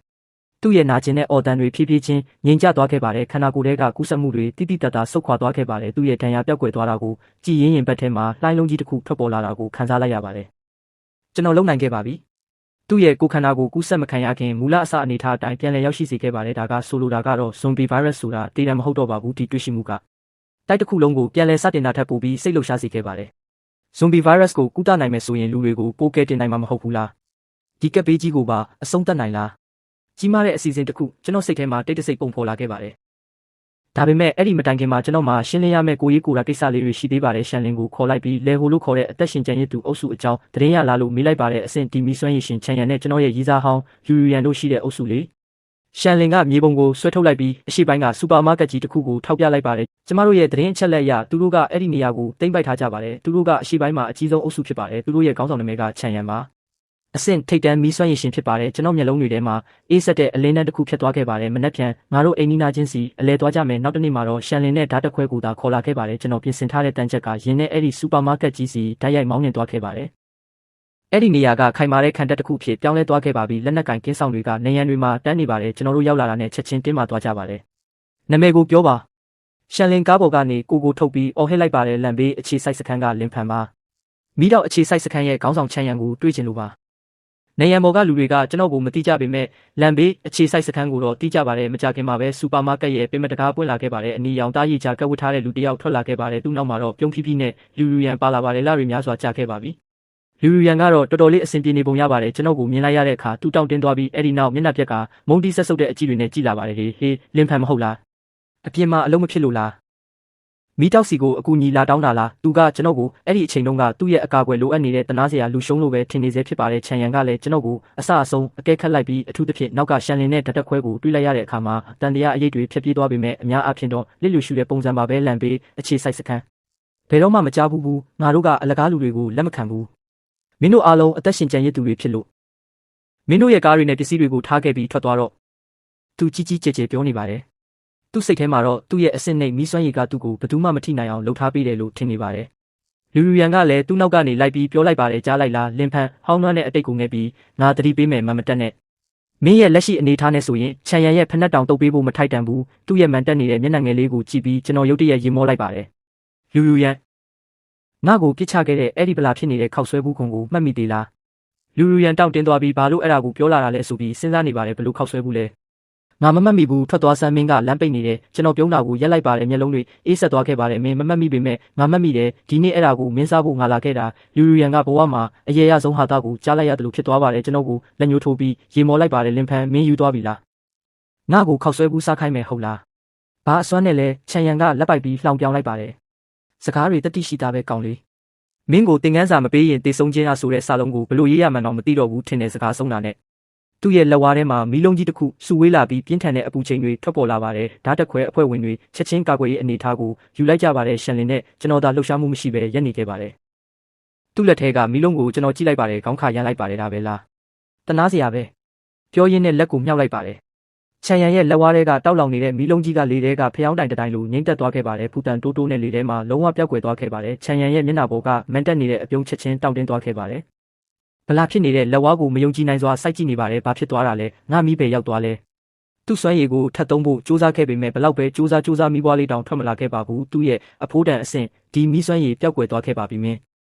သူ့ရဲ့နာကျင်တဲ့အော်တန်တွေဖြည်းဖြည်းချင်းငြိမ်ကျသွားခဲ့ပါတယ်ခန္ဓာကိုယ်ထဲကကူးစက်မှုတွေတိတိတတ်တာဆုတ်ခွာသွားခဲ့ပါတယ်သူ့ရဲ့ဒဏ်ရာပြောက်ကွယ်သွားတာကိုကြည်ရင်ရင်ဘက်ထဲမှာလှိုင်းလုံးကြီးတစ်ခုထွက်ပေါ်လာတာကိုခံစားလိုက်ရပါတယ်ကျွန်တော်လုံနိုင်ခဲ့ပါပြီသူ့ရဲ့ကိုယ်ခန္ဓာကိုကူးစက်မခံရခင်မူလအစအနေထားအတိုင်းပြန်လည်ရောက်ရှိစေခဲ့ပါတယ်ဒါကဆိုလိုတာကတော့ zombie virus ဆိုတာတည်တယ်မဟုတ်တော့ပါဘူးဒီတွေ့ရှိမှုကတိုက်တစ်ခုလုံးကိုပြန်လည်စတင်တာထက်ပိုပြီးစိတ်လှုပ်ရှားစေခဲ့ပါတယ် zombie virus ကိုကုသနိုင်မယ်ဆိုရင်လူတွေကိုပိုကဲတင်နိုင်မှာမဟုတ်ဘူးလားဒီကပ်ဘေးကြီးကိုပါအဆုံးသတ်နိုင်လားကြီးမားတဲ့အစီအစဉ်တစ်ခုကျွန်တော်စိတ်ထဲမှာတိတ်တဆိတ်ပုံဖော်လာခဲ့ပါတယ်ဒါပေမဲ့အဲ့ဒီမတိုင်ခင်မှာကျွန်တော်မှာရှင်းလင်းရမယ့်ကိုရေးကိုရာကိစ္စလေးတွေရှိသေးပါတယ်ရှန်လင်ကိုခေါ်လိုက်ပြီးလေဟိုလို့ခေါ်တဲ့အသက်ရှင်ကျန်ရစ်သူအုပ်စုအကြောင်းသတင်းရလာလို့မေးလိုက်ပါတယ်အဆင့်တီမီစွမ်းရည်ရှင်ချန်ရန်နဲ့ကျွန်တော်ရဲ့ရီးစားဟောင်းယူရန်တို့ရှိတဲ့အုပ်စုလေးရှန်လင်ကမြေပုံကိုဆွဲထုတ်လိုက်ပြီးအရှိပိုင်းကစူပါမားကတ်ကြီးတစ်ခုကိုထောက်ပြလိုက်ပါတယ်ကျမတို့ရဲ့သတင်းအချက်လက်အရသူတို့ကအဲ့ဒီနေရာကိုတိမ့်ပိုက်ထားကြပါတယ်သူတို့ကအရှိပိုင်းမှာအကြီးဆုံးအုပ်စုဖြစ်ပါတယ်သူတို့ရဲ့ခေါင်းဆောင်နာမည်ကချန်ရန်ပါအဆင့်ထိတ်တန်းမီးစွမ်းရည်ရှင်ဖြစ်ပါတယ်ကျွန်တော်မျက်လုံးတွေထဲမှာအေးဆက်တဲ့အလင်းတန်းတစ်ခုဖြတ်သွားခဲ့ပါတယ်မနှက်ဖြန်ငါတို့အိမ်နီးနားချင်းစီအလဲသွားကြမယ်နောက်တစ်နေ့မှာတော့ရှန်လင်နဲ့ဓာတ်တခွဲကိုသာခေါ်လာခဲ့ပါတယ်ကျွန်တော်ပြင်ဆင်ထားတဲ့တန်ချက်ကရင်းနဲ့အဲ့ဒီစူပါမားကတ်ကြီးစီဓာတ်ရိုက်မောင်းနှင်သွားခဲ့ပါတယ်အဲ့ဒီနေရာကခိုင်မာတဲ့ခံတပ်တစ်ခုဖြစ်ပြောင်းလဲသွားခဲ့ပါပြီလက်နက်ကင်ကင်းဆောင်တွေကနေရန်တွေမှာတန်းနေပါတယ်ကျွန်တော်တို့ရောက်လာတာနဲ့ချက်ချင်းတင်းမာသွားကြပါတယ်နာမည်ကိုပြောပါရှန်လင်ကားပေါ်ကနေကိုထုတ်ပြီးအော်ဟစ်လိုက်ပါတယ်လန်ဘေးအခြေစိုက်စခန်းကလင်ဖန်ပါမိတော့အခြေစိုက်စခန်းရဲ့ခေါင်းဆောင်ချန်ရန်ကိုတွေ့ချင်လို့ပါနေရန်ဘော်ကလူတွေကကျွန်တော်ကိုမတိကြပေမဲ့လန်ဘေးအခြေစိုက်စခန်းကိုတော့တိကြပါတယ်မကြခင်မှာပဲစူပါမားကတ်ရဲ့ပင်မတကားပွင့်လာခဲ့ပါတယ်အနီရောင်တားရည်ချကတ်ဝတ်ထားတဲ့လူတယောက်ထွက်လာခဲ့ပါတယ်သူ့နောက်မှာတော့ပြုံးဖြီးဖြီးနဲ့လူရန်ပါလာပါတယ်လာတွေများစွာကြာခဲ့ပါပြီလူရန်ကတော့တော်တော်လေးအဆင်ပြေနေပုံရပါတယ်ကျွန်တော်ကိုမြင်လိုက်ရတဲ့အခါသူတောင့်တင်းသွားပြီးအဲ့ဒီနောက်မျက်နှာပြက်ကမုန်းတီးဆက်ဆုပ်တဲ့အကြည့်တွေနဲ့ကြည့်လာပါတယ်ဟေးလင်းဖန်မဟုတ်လားအပြင်မှာအလုံးမဖြစ်လို့လားမီးတောက်စီကိုအကူညီလာတောင်းတာလားသူကကျွန်တော်ကိုအဲ့ဒီအချိန်တုန်းကသူ့ရဲ့အကာအကွယ်လိုအပ်နေတဲ့တနာစရာလူရှုံးလို့ပဲထင်နေစေဖြစ်ပါတယ်ချန်ရန်ကလည်းကျွန်တော်ကိုအဆအဆုံးအကဲခတ်လိုက်ပြီးအထူးသဖြင့်နောက်ကရှန်လင်နဲ့ဓာတ်ခွဲကိုတွေးလိုက်ရတဲ့အခါမှာတန်တရားအရေးတွေဖြတ်ပြေးသွားပေမဲ့အများအပြားတော့လစ်လျူရှုတဲ့ပုံစံပါပဲလန်ပေးအခြေစိုက်စခန်းဘယ်တော့မှမကြားဘူးငါတို့ကအလကားလူတွေကိုလက်မခံဘူးမင်းတို့အားလုံးအသက်ရှင်ကျန်ရစ်သူတွေဖြစ်လို့မင်းတို့ရဲ့ကားတွေနဲ့ပစ္စည်းတွေကိုထားခဲ့ပြီးထွက်သွားတော့သူကြီးကြီးကျယ်ကျယ်ပြောနေပါတယ်သူ့စိတ်ထဲမှာတော့သူ့ရဲ့အဆင့်နှိမ်မီးစွမ်းရည်ကသူ့ကိုဘယ်သူမှမထိနိုင်အောင်လှုပ်ထားပေးတယ်လို့ထင်နေပါတယ်လူရန်ကလည်းသူ့နောက်ကနေလိုက်ပြီးပြောလိုက်ပါတယ်ကြားလိုက်လားလင်ဖန်ဟောင်းနှွမ်းတဲ့အတိတ်ကိုငဲပြီးငါတတိပေးမယ်မတက်နဲ့မင်းရဲ့လက်ရှိအနေထားနဲ့ဆိုရင်ချန်ရန်ရဲ့ဖက်နှက်တောင်တုပ်ပေးဖို့မထိုက်တန်ဘူးသူ့ရဲ့မန်တက်နေတဲ့မျက်နှာငယ်လေးကိုကြည့်ပြီးကျွန်တော်ရုတ်တရက်ရင်မောလိုက်ပါတယ်လူရန်ငါ့ကိုပြစ်ချခဲ့တဲ့အဲ့ဒီဗလာဖြစ်နေတဲ့ခောက်ဆွဲဘူးခွန်ကိုမှတ်မိသေးလားလူရန်တောင့်တင်းသွားပြီးဘာလို့အဲ့ဒါကိုပြောလာတာလဲဆိုပြီးစဉ်းစားနေပါတယ်ဘလို့ခောက်ဆွဲဘူးလဲငါမမှတ်မိဘူးထွက်သွားစမ်းမင်းကလမ်းပိတ်နေတယ်ကျွန်တော်ပြုံးတာကိုရက်လိုက်ပါတယ်မျက်လုံးတွေအေးဆက်သွားခဲ့ပါတယ်မင်းမမှတ်မိပေမဲ့ငါမှတ်မိတယ်ဒီနေ့အဲ့ဒါကိုမင်းစားဖို့ငါလာခဲ့တာလူရန်ကဘဝမှာအရေရဆုံးဟာတာကိုကြားလိုက်ရတယ်လို့ဖြစ်သွားပါတယ်ကျွန်တော်ကိုလက်ညှိုးထိုးပြီးရေမော်လိုက်ပါတယ်လင်ဖန်မင်းယူသွားပြီလားငါ့ကိုခောက်ဆွဲဘူးစားခိုင်းမယ်ဟုတ်လားဘာအစွမ်းနဲ့လဲချန်ရန်ကလက်ပိုက်ပြီးလှောင်ပြောင်းလိုက်ပါတယ်စကားတွေတတိရှိတာပဲကောင်းလေမင်းကိုသင်ခန်းစာမပေးရင်တေဆုံးခြင်းအဆိုတဲ့စာလုံးကိုဘလို့ရေးရမှန်းတော့မသိတော့ဘူးထင်တဲ့စကားဆုံးတာနဲ့သူ့ရဲ့လက်ဝါးထဲမှာမီးလုံးကြီးတစ်ခုစုဝေးလာပြီးပြင်းထန်တဲ့အပူချိန်တွေထွက်ပေါ်လာပါတယ်ဓာတ်တခွဲအဖွဲ့ဝင်တွေချက်ချင်းကာကွယ်ရေးအနေထားကိုယူလိုက်ကြပါတယ်ရှန်လင်နဲ့ကျွန်တော်သာလှုပ်ရှားမှုမရှိဘဲရပ်နေခဲ့ပါတယ်သူ့လက်ထဲကမီးလုံးကိုကျွန်တော်ကြည့်လိုက်ပါတယ်ခေါင်းခါရမ်းလိုက်ပါတယ်ဒါပဲလားတနာစရာပဲပြောရင်းနဲ့လက်ကိုမြှောက်လိုက်ပါတယ်ချန်ရန်ရဲ့လက်ဝါးထဲကတောက်လောင်နေတဲ့မီးလုံးကြီးကလေထဲကဖျောင်းတိုင်တိုင်းလိုငိမ့်သက်သွားခဲ့ပါတယ်ဖူတန်တိုးတိုးနဲ့လေထဲမှာလုံးဝပြောက်ကွယ်သွားခဲ့ပါတယ်ချန်ရန်ရဲ့မျက်နှာပေါ်ကမန်တက်နေတဲ့အပြုံးချက်ချင်းတောင့်တင်းသွားခဲ့ပါတယ်ဗလာဖြစ်နေတဲ့လက်ဝါးကိုမယုံကြည်နိုင်စွာစိုက်ကြည့်နေပါတယ်ဘာဖြစ်သွားတာလဲငါမီးပဲရောက်သွားလဲသူ့စွမ်းရည်ကိုထပ်သုံးဖို့စူးစမ်းခဲ့ပေမဲ့ဘလောက်ပဲစူးစမ်းမီးပွားလေးတောင်ထွက်မလာခဲ့ပါဘူးသူ့ရဲ့အဖိုးတန်အဆင့်ဒီမီးစွမ်းရည်ပျောက်ကွယ်သွားခဲ့ပါပြီမင်း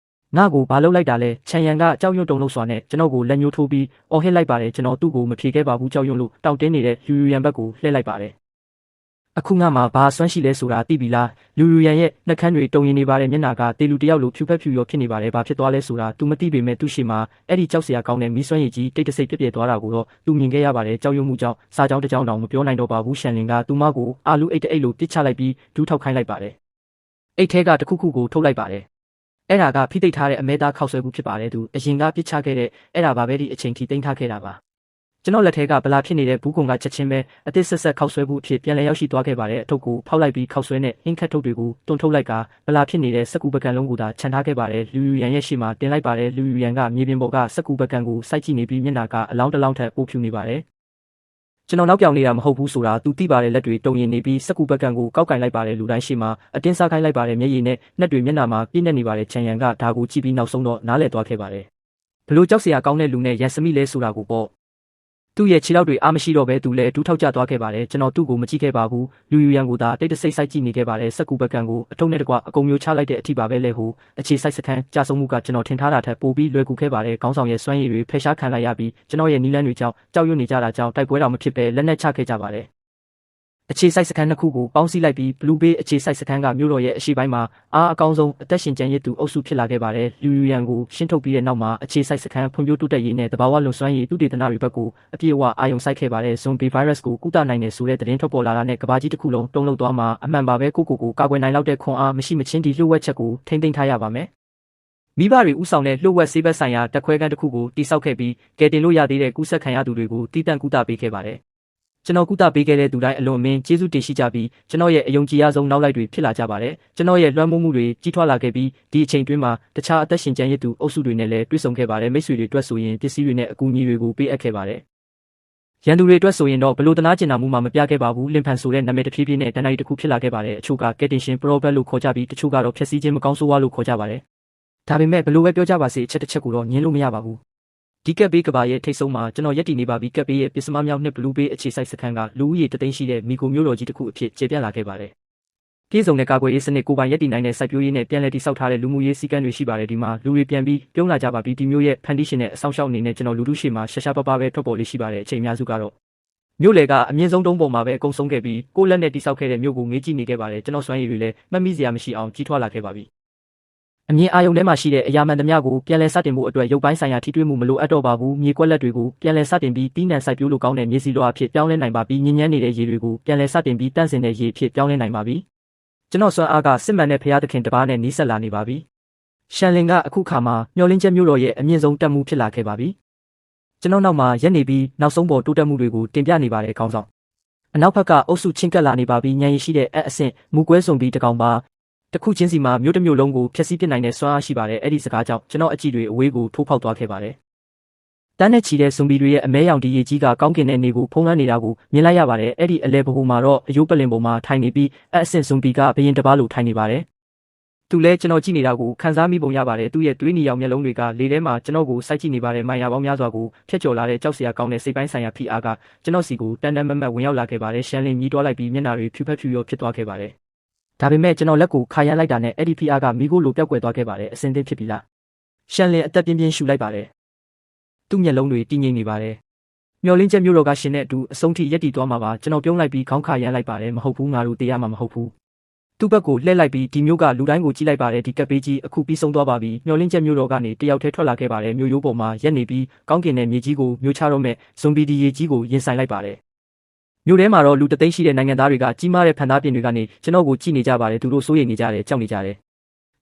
ငါ့ကိုဘာလုပ်လိုက်တာလဲချန်ရန်ကကြောက်ရွံ့တုန်လှုပ်စွာနဲ့ကျွန်တော်ကိုလက်ညှိုးထိုးပြီးအော်ဟစ်လိုက်ပါတယ်ကျွန်တော်သူ့ကိုမဖြေခဲ့ပါဘူးကြောက်ရွံ့လို့တောင့်တင်းနေတဲ့ယူရန်ဘက်ကိုလှည့်လိုက်ပါတယ်အခုငါမှာဘာစွမ်းရှိလဲဆိုတာသိပြီလားလူရန်ရဲ့နှက်ခမ်းတွေတုံရင်နေပါတယ်မျက်နှာကတေလူတယောက်လိုဖြူဖက်ဖြူရောဖြစ်နေပါတယ်ဘာဖြစ်သွားလဲဆိုတာ तू မသိပေမဲ့သူ့ရှိမှာအဲ့ဒီကြောက်စရာကောင်းတဲ့မီးစွမ်းရည်ကြီးတိတ်တဆိတ်ပြပြသွားတာကိုတော့ तू မြင်ခဲ့ရပါတယ်ကြောက်ရွံ့မှုကြောင့်စားကြောင်းတစ်ကြောင်းတောင်မပြောနိုင်တော့ပါဘူးရှန်လင်ကသူ့မကိုအာလူအိတ်တအိတ်လိုပစ်ချလိုက်ပြီးဒူးထောက်ခိုင်းလိုက်ပါတယ်အိတ်ထဲကတခုခုကိုထုတ်လိုက်ပါတယ်အဲ့ဒါကဖိသိပ်ထားတဲ့အမဲသားခောက်ဆွဲမှုဖြစ်ပါတယ်သူအရင်ကပစ်ချခဲ့တဲ့အဲ့ဒါပါပဲဒီအချိန်ထိတင်ထားခဲ့တာပါ ကျွန်တော်လက်ထဲကဗလာဖြစ်နေတဲ့ဘူးကုံကချက်ချင်းပဲအသစ်ဆက်ဆက်ခောက်ဆွဲမှုအဖြစ်ပြန်လည်ရောက်ရှိသွားခဲ့ပါတယ်အထုပ်ကိုဖောက်လိုက်ပြီးခောက်ဆွဲနဲ့ဟင်းခတ်ထုတ်တွေကိုတွန်းထုတ်လိုက်ကဗလာဖြစ်နေတဲ့စက်ကူပကံလုံးကိုသာခြံထားခဲ့ပါတယ်လူယူရန်ရဲ့ရှေ့မှာတင်လိုက်ပါတယ်လူယူရန်ကမြေပြင်ပေါ်ကစက်ကူပကံကိုစိုက်ကြည့်နေပြီးမျက်နှာကအလောင်းတစ်လောင်းထက်ပိုဖြူနေပါတယ်ကျွန်တော်နောက်ပြောင်နေတာမဟုတ်ဘူးဆိုတာသူသိပါတယ်လက်တွေတုံရင်နေပြီးစက်ကူပကံကိုကောက်ကင်လိုက်ပါတယ်လူတိုင်းရှေ့မှာအတင်းစားခိုင်းလိုက်ပါတယ်မျက်ရည်နဲ့နှက်တွေမျက်နှာမှာပြည့်နေနေပါတယ်ချန်ရန်ကဒါကိုကြည့်ပြီးနောက်ဆုံးတော့နားလည်သွားခဲ့ပါတယ်ဘလို့ကြောက်စရာကောင်းတဲ့လူနဲ့ရန်စမိလဲဆိုတာကိုပေါ့သူ့ရဲ့ခြေထောက်တွေအားမရှိတော့ပဲသူလည်းဒူးထောက်ကျသွားခဲ့ပါတယ်ကျွန်တော်သူ့ကိုမကြည့်ခဲ့ပါဘူးလူယူရန်ကိုသာတိတ်တဆိတ်စိုက်ကြည့်နေခဲ့ပါတယ်စက်ကူပကံကိုအထုံးနဲ့တကွအကုန်မျိုးချလိုက်တဲ့အထိပါပဲလေဟိုအခြေစိုက်စခန်းကြာဆုံးမှုကကျွန်တော်ထင်ထားတာထက်ပိုပြီးလွယ်ကူခဲ့ပါတယ်ခေါင်းဆောင်ရဲ့စွမ်းရည်တွေဖယ်ရှားခံလိုက်ရပြီးကျွန်တော်ရဲ့နီးလန်းတွေကြောင့်ကြောက်ရွံ့နေကြတာကြောင့်တိုက်ပွဲတော်မဖြစ်ပဲလက်နက်ချခဲ့ကြပါတယ်အခြေစိုက်စခန်းတစ်ခုကိုပေါင်းစည်းလိုက်ပြီးဘလူးဘေးအခြေစိုက်စခန်းကမြို့တော်ရဲ့အရှိပိုင်းမှာအားအကောင်းဆုံးအသက်ရှင်ကျန်ရစ်သူအုပ်စုဖြစ်လာခဲ့ပါတယ်လူယူရန်ကိုရှင်းထုတ်ပြီးတဲ့နောက်မှာအခြေစိုက်စခန်းဖွံ့ဖြိုးတိုးတက်ရေးနဲ့တဘာဝလွန်စွမ်းရည်သူတေသနတွေဘက်ကိုအပြည့်အဝအာရုံစိုက်ခဲ့ပါတယ်ဇွန်ဘီဗိုင်းရပ်စ်ကိုကုသနိုင်တယ်ဆိုတဲ့သတင်းထွက်ပေါ်လာတာနဲ့ကမ္ဘာကြီးတစ်ခုလုံးတုံ့လောက်သွားမှာအမှန်ပါပဲကိုကာကွယ်နိုင်လောက်တဲ့ခွန်အားမရှိမချင်းဒီလှုပ်ဝက်ချက်ကိုထိမ့်သိမ်းထားရပါမယ်မိဘတွေဥဆောင်တဲ့လှုပ်ဝက်ဆေးဘက်ဆိုင်ရာတက်ခွဲခန်းတစ်ခုကိုတိစောက်ခဲ့ပြီးကယ်တင်လို့ရသေးတဲ့ကူးစက်ခံရသူတွေကိုတီးတန့်ကုသပေးခဲ့ပါတယ်ကျွန်တော်ကုသပေးခဲ့တဲ့သူတိုင်းအလွန်အမင်းကျေးဇူးတင်ရှိကြပြီးကျွန်တော်ရဲ့အယုံကြည်ရဆုံးနောက်လိုက်တွေဖြစ်လာကြပါတယ်ကျွန်တော်ရဲ့လွှမ်းမိုးမှုတွေကြီးထွားလာခဲ့ပြီးဒီအချိန်တွင်းမှာတခြားအသက်ရှင်ကျန်ရစ်သူအုပ်စုတွေနဲ့လည်းတွေ့ဆုံခဲ့ပါတယ်မိတ်ဆွေတွေအတွက်ဆိုရင်ပစ္စည်းတွေနဲ့အကူအညီတွေကိုပေးအပ်ခဲ့ပါတယ်ရန်သူတွေအတွက်ဆိုရင်တော့ဘလို့တနာကျင်နာမှုမှမပြခဲ့ပါဘူးလင်ဖန်ဆိုတဲ့နာမည်တစ်ဖြည်းဖြည်းနဲ့တန်တိုင်းတစ်ခုဖြစ်လာခဲ့ပါတယ်အချို့ကကက်တင်ရှင်ပရောဘက်လို့ခေါ်ကြပြီးတချို့ကတော့ဖြည့်ဆည်းခြင်းမကောင်းဆိုးဝါးလို့ခေါ်ကြပါတယ်ဒါပေမဲ့ဘလို့ပဲပြောကြပါစေအချက်တစ်ချက်ကိုတော့ညှင်းလို့မရပါဘူးဒီကက်ဘေးကဘာရဲ့ထိတ်ဆုံးမှာကျွန်တော်ရက်တည်နေပါပြီကက်ဘေးရဲ့ပစ္စမမြောက်နှစ်ဘလူးဘေးအခြေစိုက်စခန်းကလူဦးရေတသိန်းရှိတဲ့မီကိုမျိုးတော်ကြီးတစ်ခုအဖြစ်ကျေပြန့်လာခဲ့ပါတယ်ပြည်စုံတဲ့ကာကွယ်ရေးစနစ်ကိုပိုင်ရက်တည်နိုင်တဲ့စိုက်ပျိုးရေးနဲ့ပြန်လည်တည်ဆောက်ထားတဲ့လူမှုရေးစည်းကမ်းတွေရှိပါတယ်ဒီမှာလူတွေပြန်ပြီးပြုံးလာကြပါပြီဒီမျိုးရဲ့ဖန်တီးရှင်နဲ့အဆောင်ရှောက်အနေနဲ့ကျွန်တော်လူထုရှေ့မှာရှာရှာပပပဲထွက်ပေါ်လေးရှိပါတယ်အချိန်များစုကတော့မြို့လေကအမြင့်ဆုံးတုံးပေါ်မှာပဲအကုန်ဆုံးခဲ့ပြီးကိုလက်နဲ့တည်ဆောက်ခဲ့တဲ့မြို့ကိုငေးကြည့်နေခဲ့ပါတယ်ကျွန်တော်စွမ်းရည်တွေလည်းမှတ်မိစရာမရှိအောင်ကြီးထွားလာခဲ့ပါပြီအမြင်အာရုံထဲမှာရှိတဲ့အရာမှန်သမျှကိုပြန်လည်စတင်ဖို့အတွက်ရုပ်ပိုင်းဆိုင်ရာထိတွေ့မှုမလိုအပ်တော့ပါဘူးမြေကွက်လက်တွေကိုပြန်လည်စတင်ပြီးတီးနှံစိုက်ပျိုးလို့ကောင်းတဲ့မြေစီလွှာအဖြစ်ပြောင်းလဲနိုင်ပါပြီညဉ့်ညမ်းနေတဲ့ရေတွေကိုပြန်လည်စတင်ပြီးတန့်စင်တဲ့ရေအဖြစ်ပြောင်းလဲနိုင်ပါပြီကျွန်တော်စွမ်းအားကစစ်မှန်တဲ့ဖရာသခင်တစ်ပါးနဲ့နီးစပ်လာနေပါပြီရှန်လင်ကအခုခါမှာမျောလင်းချက်မျိုးတော်ရဲ့အမြင့်ဆုံးတက်မှုဖြစ်လာခဲ့ပါပြီကျွန်တော်နောက်မှာရက်နေပြီးနောက်ဆုံးပေါ်တိုးတက်မှုတွေကိုတင်ပြနေပါတယ်ခေါင်းဆောင်အနောက်ဘက်ကအုပ်စုချင်းကပ်လာနေပါပြီညံရည်ရှိတဲ့အဆင့်မူကွဲစုံပြီးတကောင်ပါတခုချင်းစီမှာမြို့တစ်မြို့လုံးကိုဖျက်ဆီးပစ်နိုင်တဲ့စွမ်းအားရှိပါတယ်အဲ့ဒီစကားကြောင့်ကျွန်တော်အကြည့်တွေအဝေးကိုထိုးဖောက်သွားခဲ့ပါတယ်တန်းနဲ့ချီတဲ့ဇွန်ဘီတွေရဲ့အမဲရောင်ဒီရေကြီးကကောင်းကင်တဲ့နေကိုဖုံးလွှမ်းနေတာကိုမြင်လိုက်ရပါတယ်အဲ့ဒီအလဲဘဟုမှာတော့အယိုးပလင်ပေါ်မှာထိုင်နေပြီးအဆင့်ဇွန်ဘီကဘရင်တစ်ပါးလိုထိုင်နေပါတယ်သူလဲကျွန်တော်ကြည့်နေတာကိုခန်းစားမိပုံရပါတယ်သူ့ရဲ့သွေးနီရောင်မျက်လုံးတွေကလေထဲမှာကျွန်တော်ကိုစိုက်ကြည့်နေပါတယ်မိုင်ယာပေါင်းများစွာကိုဖျက်ကျော်လာတဲ့ကြောက်စရာကောင်းတဲ့စိတ်ပိုင်းဆိုင်ရာဖိအားကကျွန်တော်စီကိုတန်တန်မတ်မတ်ဝင်ရောက်လာခဲ့ပါတယ်ရှန်လင်းမြည်တွားလိုက်ပြီးမျက်နှာတွေဖြူဖက်ဖြူရောဖြစ်သွားခဲ့ပါတယ်ဒါပေမဲ့ကျွန်တော်လက်ကိုခါရမ်းလိုက်တာနဲ့အဲ့ဒီဖိအားကမိခိုးလိုပျောက်ကွယ်သွားခဲ့ပါတယ်အစင်းသင်းဖြစ်ပြီလားရှန်လင်အသက်ပြင်းပြင်းရှူလိုက်ပါတယ်သူ့မျက်လုံးတွေတည်ငြိမ်နေပါတယ်မျောလင်းချက်မျိုးတော်ကရှင်တဲ့အတူအဆုံးထိရက်တည်သွားမှာပါကျွန်တော်ပြုံးလိုက်ပြီးခေါင်းခါရမ်းလိုက်ပါတယ်မဟုတ်ဘူးငါတို့တရားမှာမဟုတ်ဘူးသူ့ဘက်ကိုလှည့်လိုက်ပြီးဒီမျိုးကလူတိုင်းကိုကြည့်လိုက်ပါတယ်ဒီကပ်ပေးကြီးအခုပြီးဆုံးသွားပါပြီမျောလင်းချက်မျိုးတော်ကနေတယောက်တည်းထွက်လာခဲ့ပါတယ်မျိုးရိုးပေါ်မှာရက်နေပြီးကောင်းကင်နဲ့မြေကြီးကိုမျိုးချတော့မဲ့ဇွန်ဘီဒီရေကြီးကိုရင်ဆိုင်လိုက်ပါတယ်မြို့ထဲမှာတော့လူတသိန်းရှိတဲ့နိုင်ငံသားတွေကကြီးမားတဲ့ဖန်သားပြင်တွေကနေကျွန်တော်ကိုကြည့်နေကြပါတယ်သူတို့စိုးရိမ်နေကြတယ်ကြောက်နေကြတယ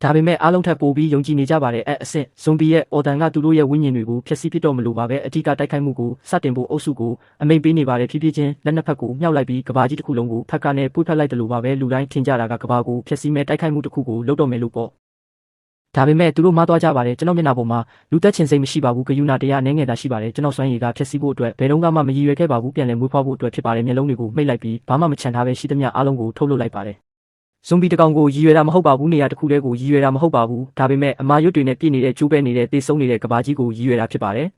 ်ဒါပေမဲ့အားလုံးထပ်ပိုပြီးယုံကြည်နေကြပါတယ်အဆင့်ဇွန်ဘီရဲ့အော်တန်ကသူတို့ရဲ့ဝိညာဉ်တွေကိုဖျက်ဆီးပစ်တော့မလို့ပါပဲအထူးတိုက်ခိုက်မှုကိုစတင်ဖို့အုပ်စုကိုအမိန့်ပေးနေပါတယ်ဖြည်းဖြည်းချင်းလက်နှစ်ဖက်ကိုမြှောက်လိုက်ပြီးကဘာကြီးတစ်ခုလုံးကိုဖက်ကနဲ့ပွေ့ဖက်လိုက်တယ်လို့ပါပဲလူတိုင်းထင်ကြတာကကဘာကိုဖျက်ဆီးမဲ့တိုက်ခိုက်မှုတစ်ခုကိုလုပ်တော့မယ်လို့ပေါ့ဒါပေမဲ့သူတို့မှားသွားကြပါတယ်ကျွန်တော်မျက်နှာပေါ်မှာလူသက်ချင်စိတ်မရှိပါဘူးဂယုဏတရားအနေငယ်သာရှိပါတယ်ကျွန်တော်စွမ်းရည်ကဖျက်ဆီးဖို့အတွက်ဘယ်တော့မှမရည်ရွယ်ခဲ့ပါဘူးပြန်လည်မွေးဖွားဖို့အတွက်ဖြစ်ပါတယ်မျက်လုံးတွေကိုမှိတ်လိုက်ပြီးဘာမှမချန်ထားပဲရှိသမျှအားလုံးကိုထုတ်လွှတ်လိုက်ပါတယ်ဇွန်ဘီတကောင်ကိုရည်ရွယ်တာမဟုတ်ပါဘူးနေရာတစ်ခုတည်းကိုရည်ရွယ်တာမဟုတ်ပါဘူးဒါပေမဲ့အမာရွတ်တွေနဲ့ပြည့်နေတဲ့ကျိုးပဲနေတဲ့တေဆုံးနေတဲ့ကဘာကြီးကိုရည်ရွယ်တာဖြစ်ပါတယ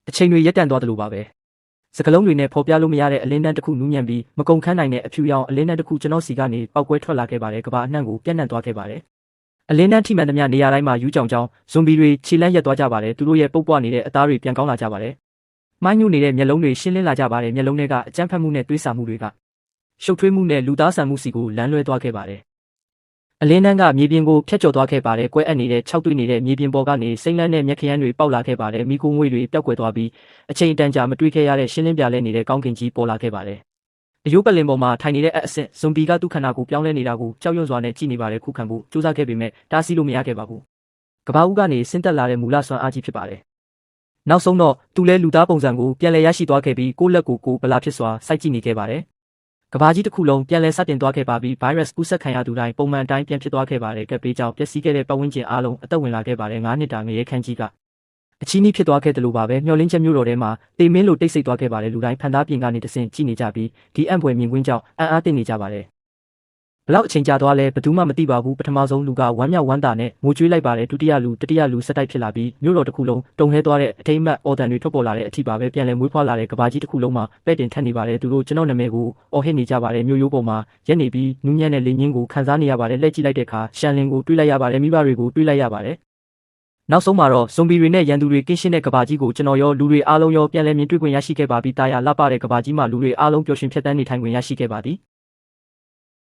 ်အချိန်တွေရက်တန့်သွားတယ်လို့ပါပဲစကလုံးတွေနဲ့ဖော်ပြလို့မရတဲ့အလင်းတန်းတစ်ခုနူးညံ့ပြီးမကုံခန်းနိုင်တဲ့အဖြူရောင်အလင်းတန်းတစ်ခုကျွန်တော်စီကနေပောက်ကွဲထွက်လာခဲ့ပါတယ်ကဘာအနှံ့ကိုပြန့်နှံ့သွားခဲ့ပါတယ်အလင်းတန်းထိမှန်သမျှနေရာတိုင်းမှာယူကြောင်ကြောင်ဇွန်ဘီတွေခြေလန်းရက်သွားကြပါတယ်သူတို့ရဲ့ပုတ်ပွားနေတဲ့အသားတွေပြန်ကောင်းလာကြပါတယ်မိုင်းညူနေတဲ့မျက်လုံးတွေရှင်းလင်းလာကြပါတယ်မျက်လုံးတွေကအကြမ်းဖက်မှုနဲ့တွေးဆမှုတွေကရှုပ်ထွေးမှုနဲ့လူသားဆန်မှုစီကိုလမ်းလွဲသွားခဲ့ပါတယ်အလင်းတန်းကမြေပြင်ကိုဖျက်ကျော်သွားခဲ့ပါတယ်ကွဲအပ်နေတဲ့၆တွေ့နေတဲ့မြေပြင်ပေါ်ကနေစိမ့်လန်းတဲ့မျက်ခရမ်းတွေပေါက်လာခဲ့ပါတယ်မိခိုးငွေတွေပျောက်ကွယ်သွားပြီးအချိန်အတန်ကြာမတွေးခဲ့ရတဲ့ရှင်းလင်းပြလဲနေတဲ့ကောင်းကင်ကြီးပေါ်လာခဲ့ပါတယ်အယိုးပလင်ပေါ်မှာထိုင်နေတဲ့အဆင့်ဇွန်ဘီကသူ့ခန္ဓာကိုပြောင်းလဲနေတာကိုကြောက်ရွံ့စွာနဲ့ကြည့်နေပါတယ်ခုခံဖို့ကြိုးစားခဲ့ပေမဲ့တားဆီးလို့မရခဲ့ပါဘူးကဘာဦးကနေဆင်းသက်လာတဲ့မူလစွမ်းအားကြီးဖြစ်ပါတယ် နောက်ဆုံးတော့သူလဲလူသားပုံစံကိုပြန်လည်ရရှိသွားခဲ့ပြီးကိုယ့်လက်ကိုကိုယ်ဗလာဖြစ်စွာစိုက်ကြည့်နေခဲ့ပါတယ်ကဘာကြီးတစ်ခုလုံးပြန်လည်စတင်သွားခဲ့ပါပြီး virus ကူးစက်ခံရသူတိုင်းပုံမှန်အတိုင်းပြန်ဖြစ်သွားခဲ့ပါတယ်ကပ်ပေးကြောင့်ပျက်စီးခဲ့တဲ့ပတ်ဝန်းကျင်အားလုံးအသက်ဝင်လာခဲ့ပါတယ်9နှစ်တာငရဲခန်းကြီးကအချီးနှီးဖြစ်သွားခဲ့တယ်လို့ပါပဲမျောလင်းချက်မျိုးတော်ထဲမှာတေမင်းလိုတိတ်ဆိတ်သွားခဲ့ပါတယ်လူတိုင်းဖန်သားပြင်ကနေတဆင့်ကြည့်နေကြပြီးဒီအံ့ဖွယ်မြင်ကွင်းကြောင့်အံ့အားသင့်နေကြပါတယ်ဘလောက်အချိန်ကြာသွားလဲဘယ်သူမှမသိပါဘူးပထမဆုံးလူကဝမ်းမြောက်ဝမ်းသာနဲ့ငိုကြွေးလိုက်ပါတယ်ဒုတိယလူတတိယလူဆက်တိုက်ဖြစ်လာပြီးမြို့တော်တစ်ခုလုံးတုန်လှဲသွားတဲ့အထိမ်းအမှတ်အော်တန်တွေထွက်ပေါ်လာတဲ့အထိပါပဲပြန်လည်မွေးဖွားလာတဲ့ကဘာကြီးတစ်ခုလုံးမှာပဲ့တင်ထက်နေပါတယ်သူတို့ကျွန်တော်နာမည်ကိုအော်ဟစ်နေကြပါတယ်မြို့ရိုးပေါ်မှာရက်နေပြီးနူးညံ့တဲ့လေညင်းကိုခံစားနေရပါတယ်လှည့်ကြည့်လိုက်တဲ့အခါရှန်လင်ကိုတွေးလိုက်ရပါတယ်မိဘတွေကိုတွေးလိုက်ရပါတယ်နောက်ဆုံးမှာတော့ဇွန်ဘီတွေနဲ့ရန်သူတွေကင်းရှင်းတဲ့ကဘာကြီးကိုကျွန်တော်ရောလူတွေအားလုံးရောပြန်လည်မြင်တွေ့ခွင့်ရရှိခဲ့ပါပြီတာယာလှပတဲ့ကဘာကြီးမှာလူတွေအားလုံးပျော်ရွှင်ဖြတ်သန်းနေထိုင်ခွင့်ရရှိခဲ့ပါသည်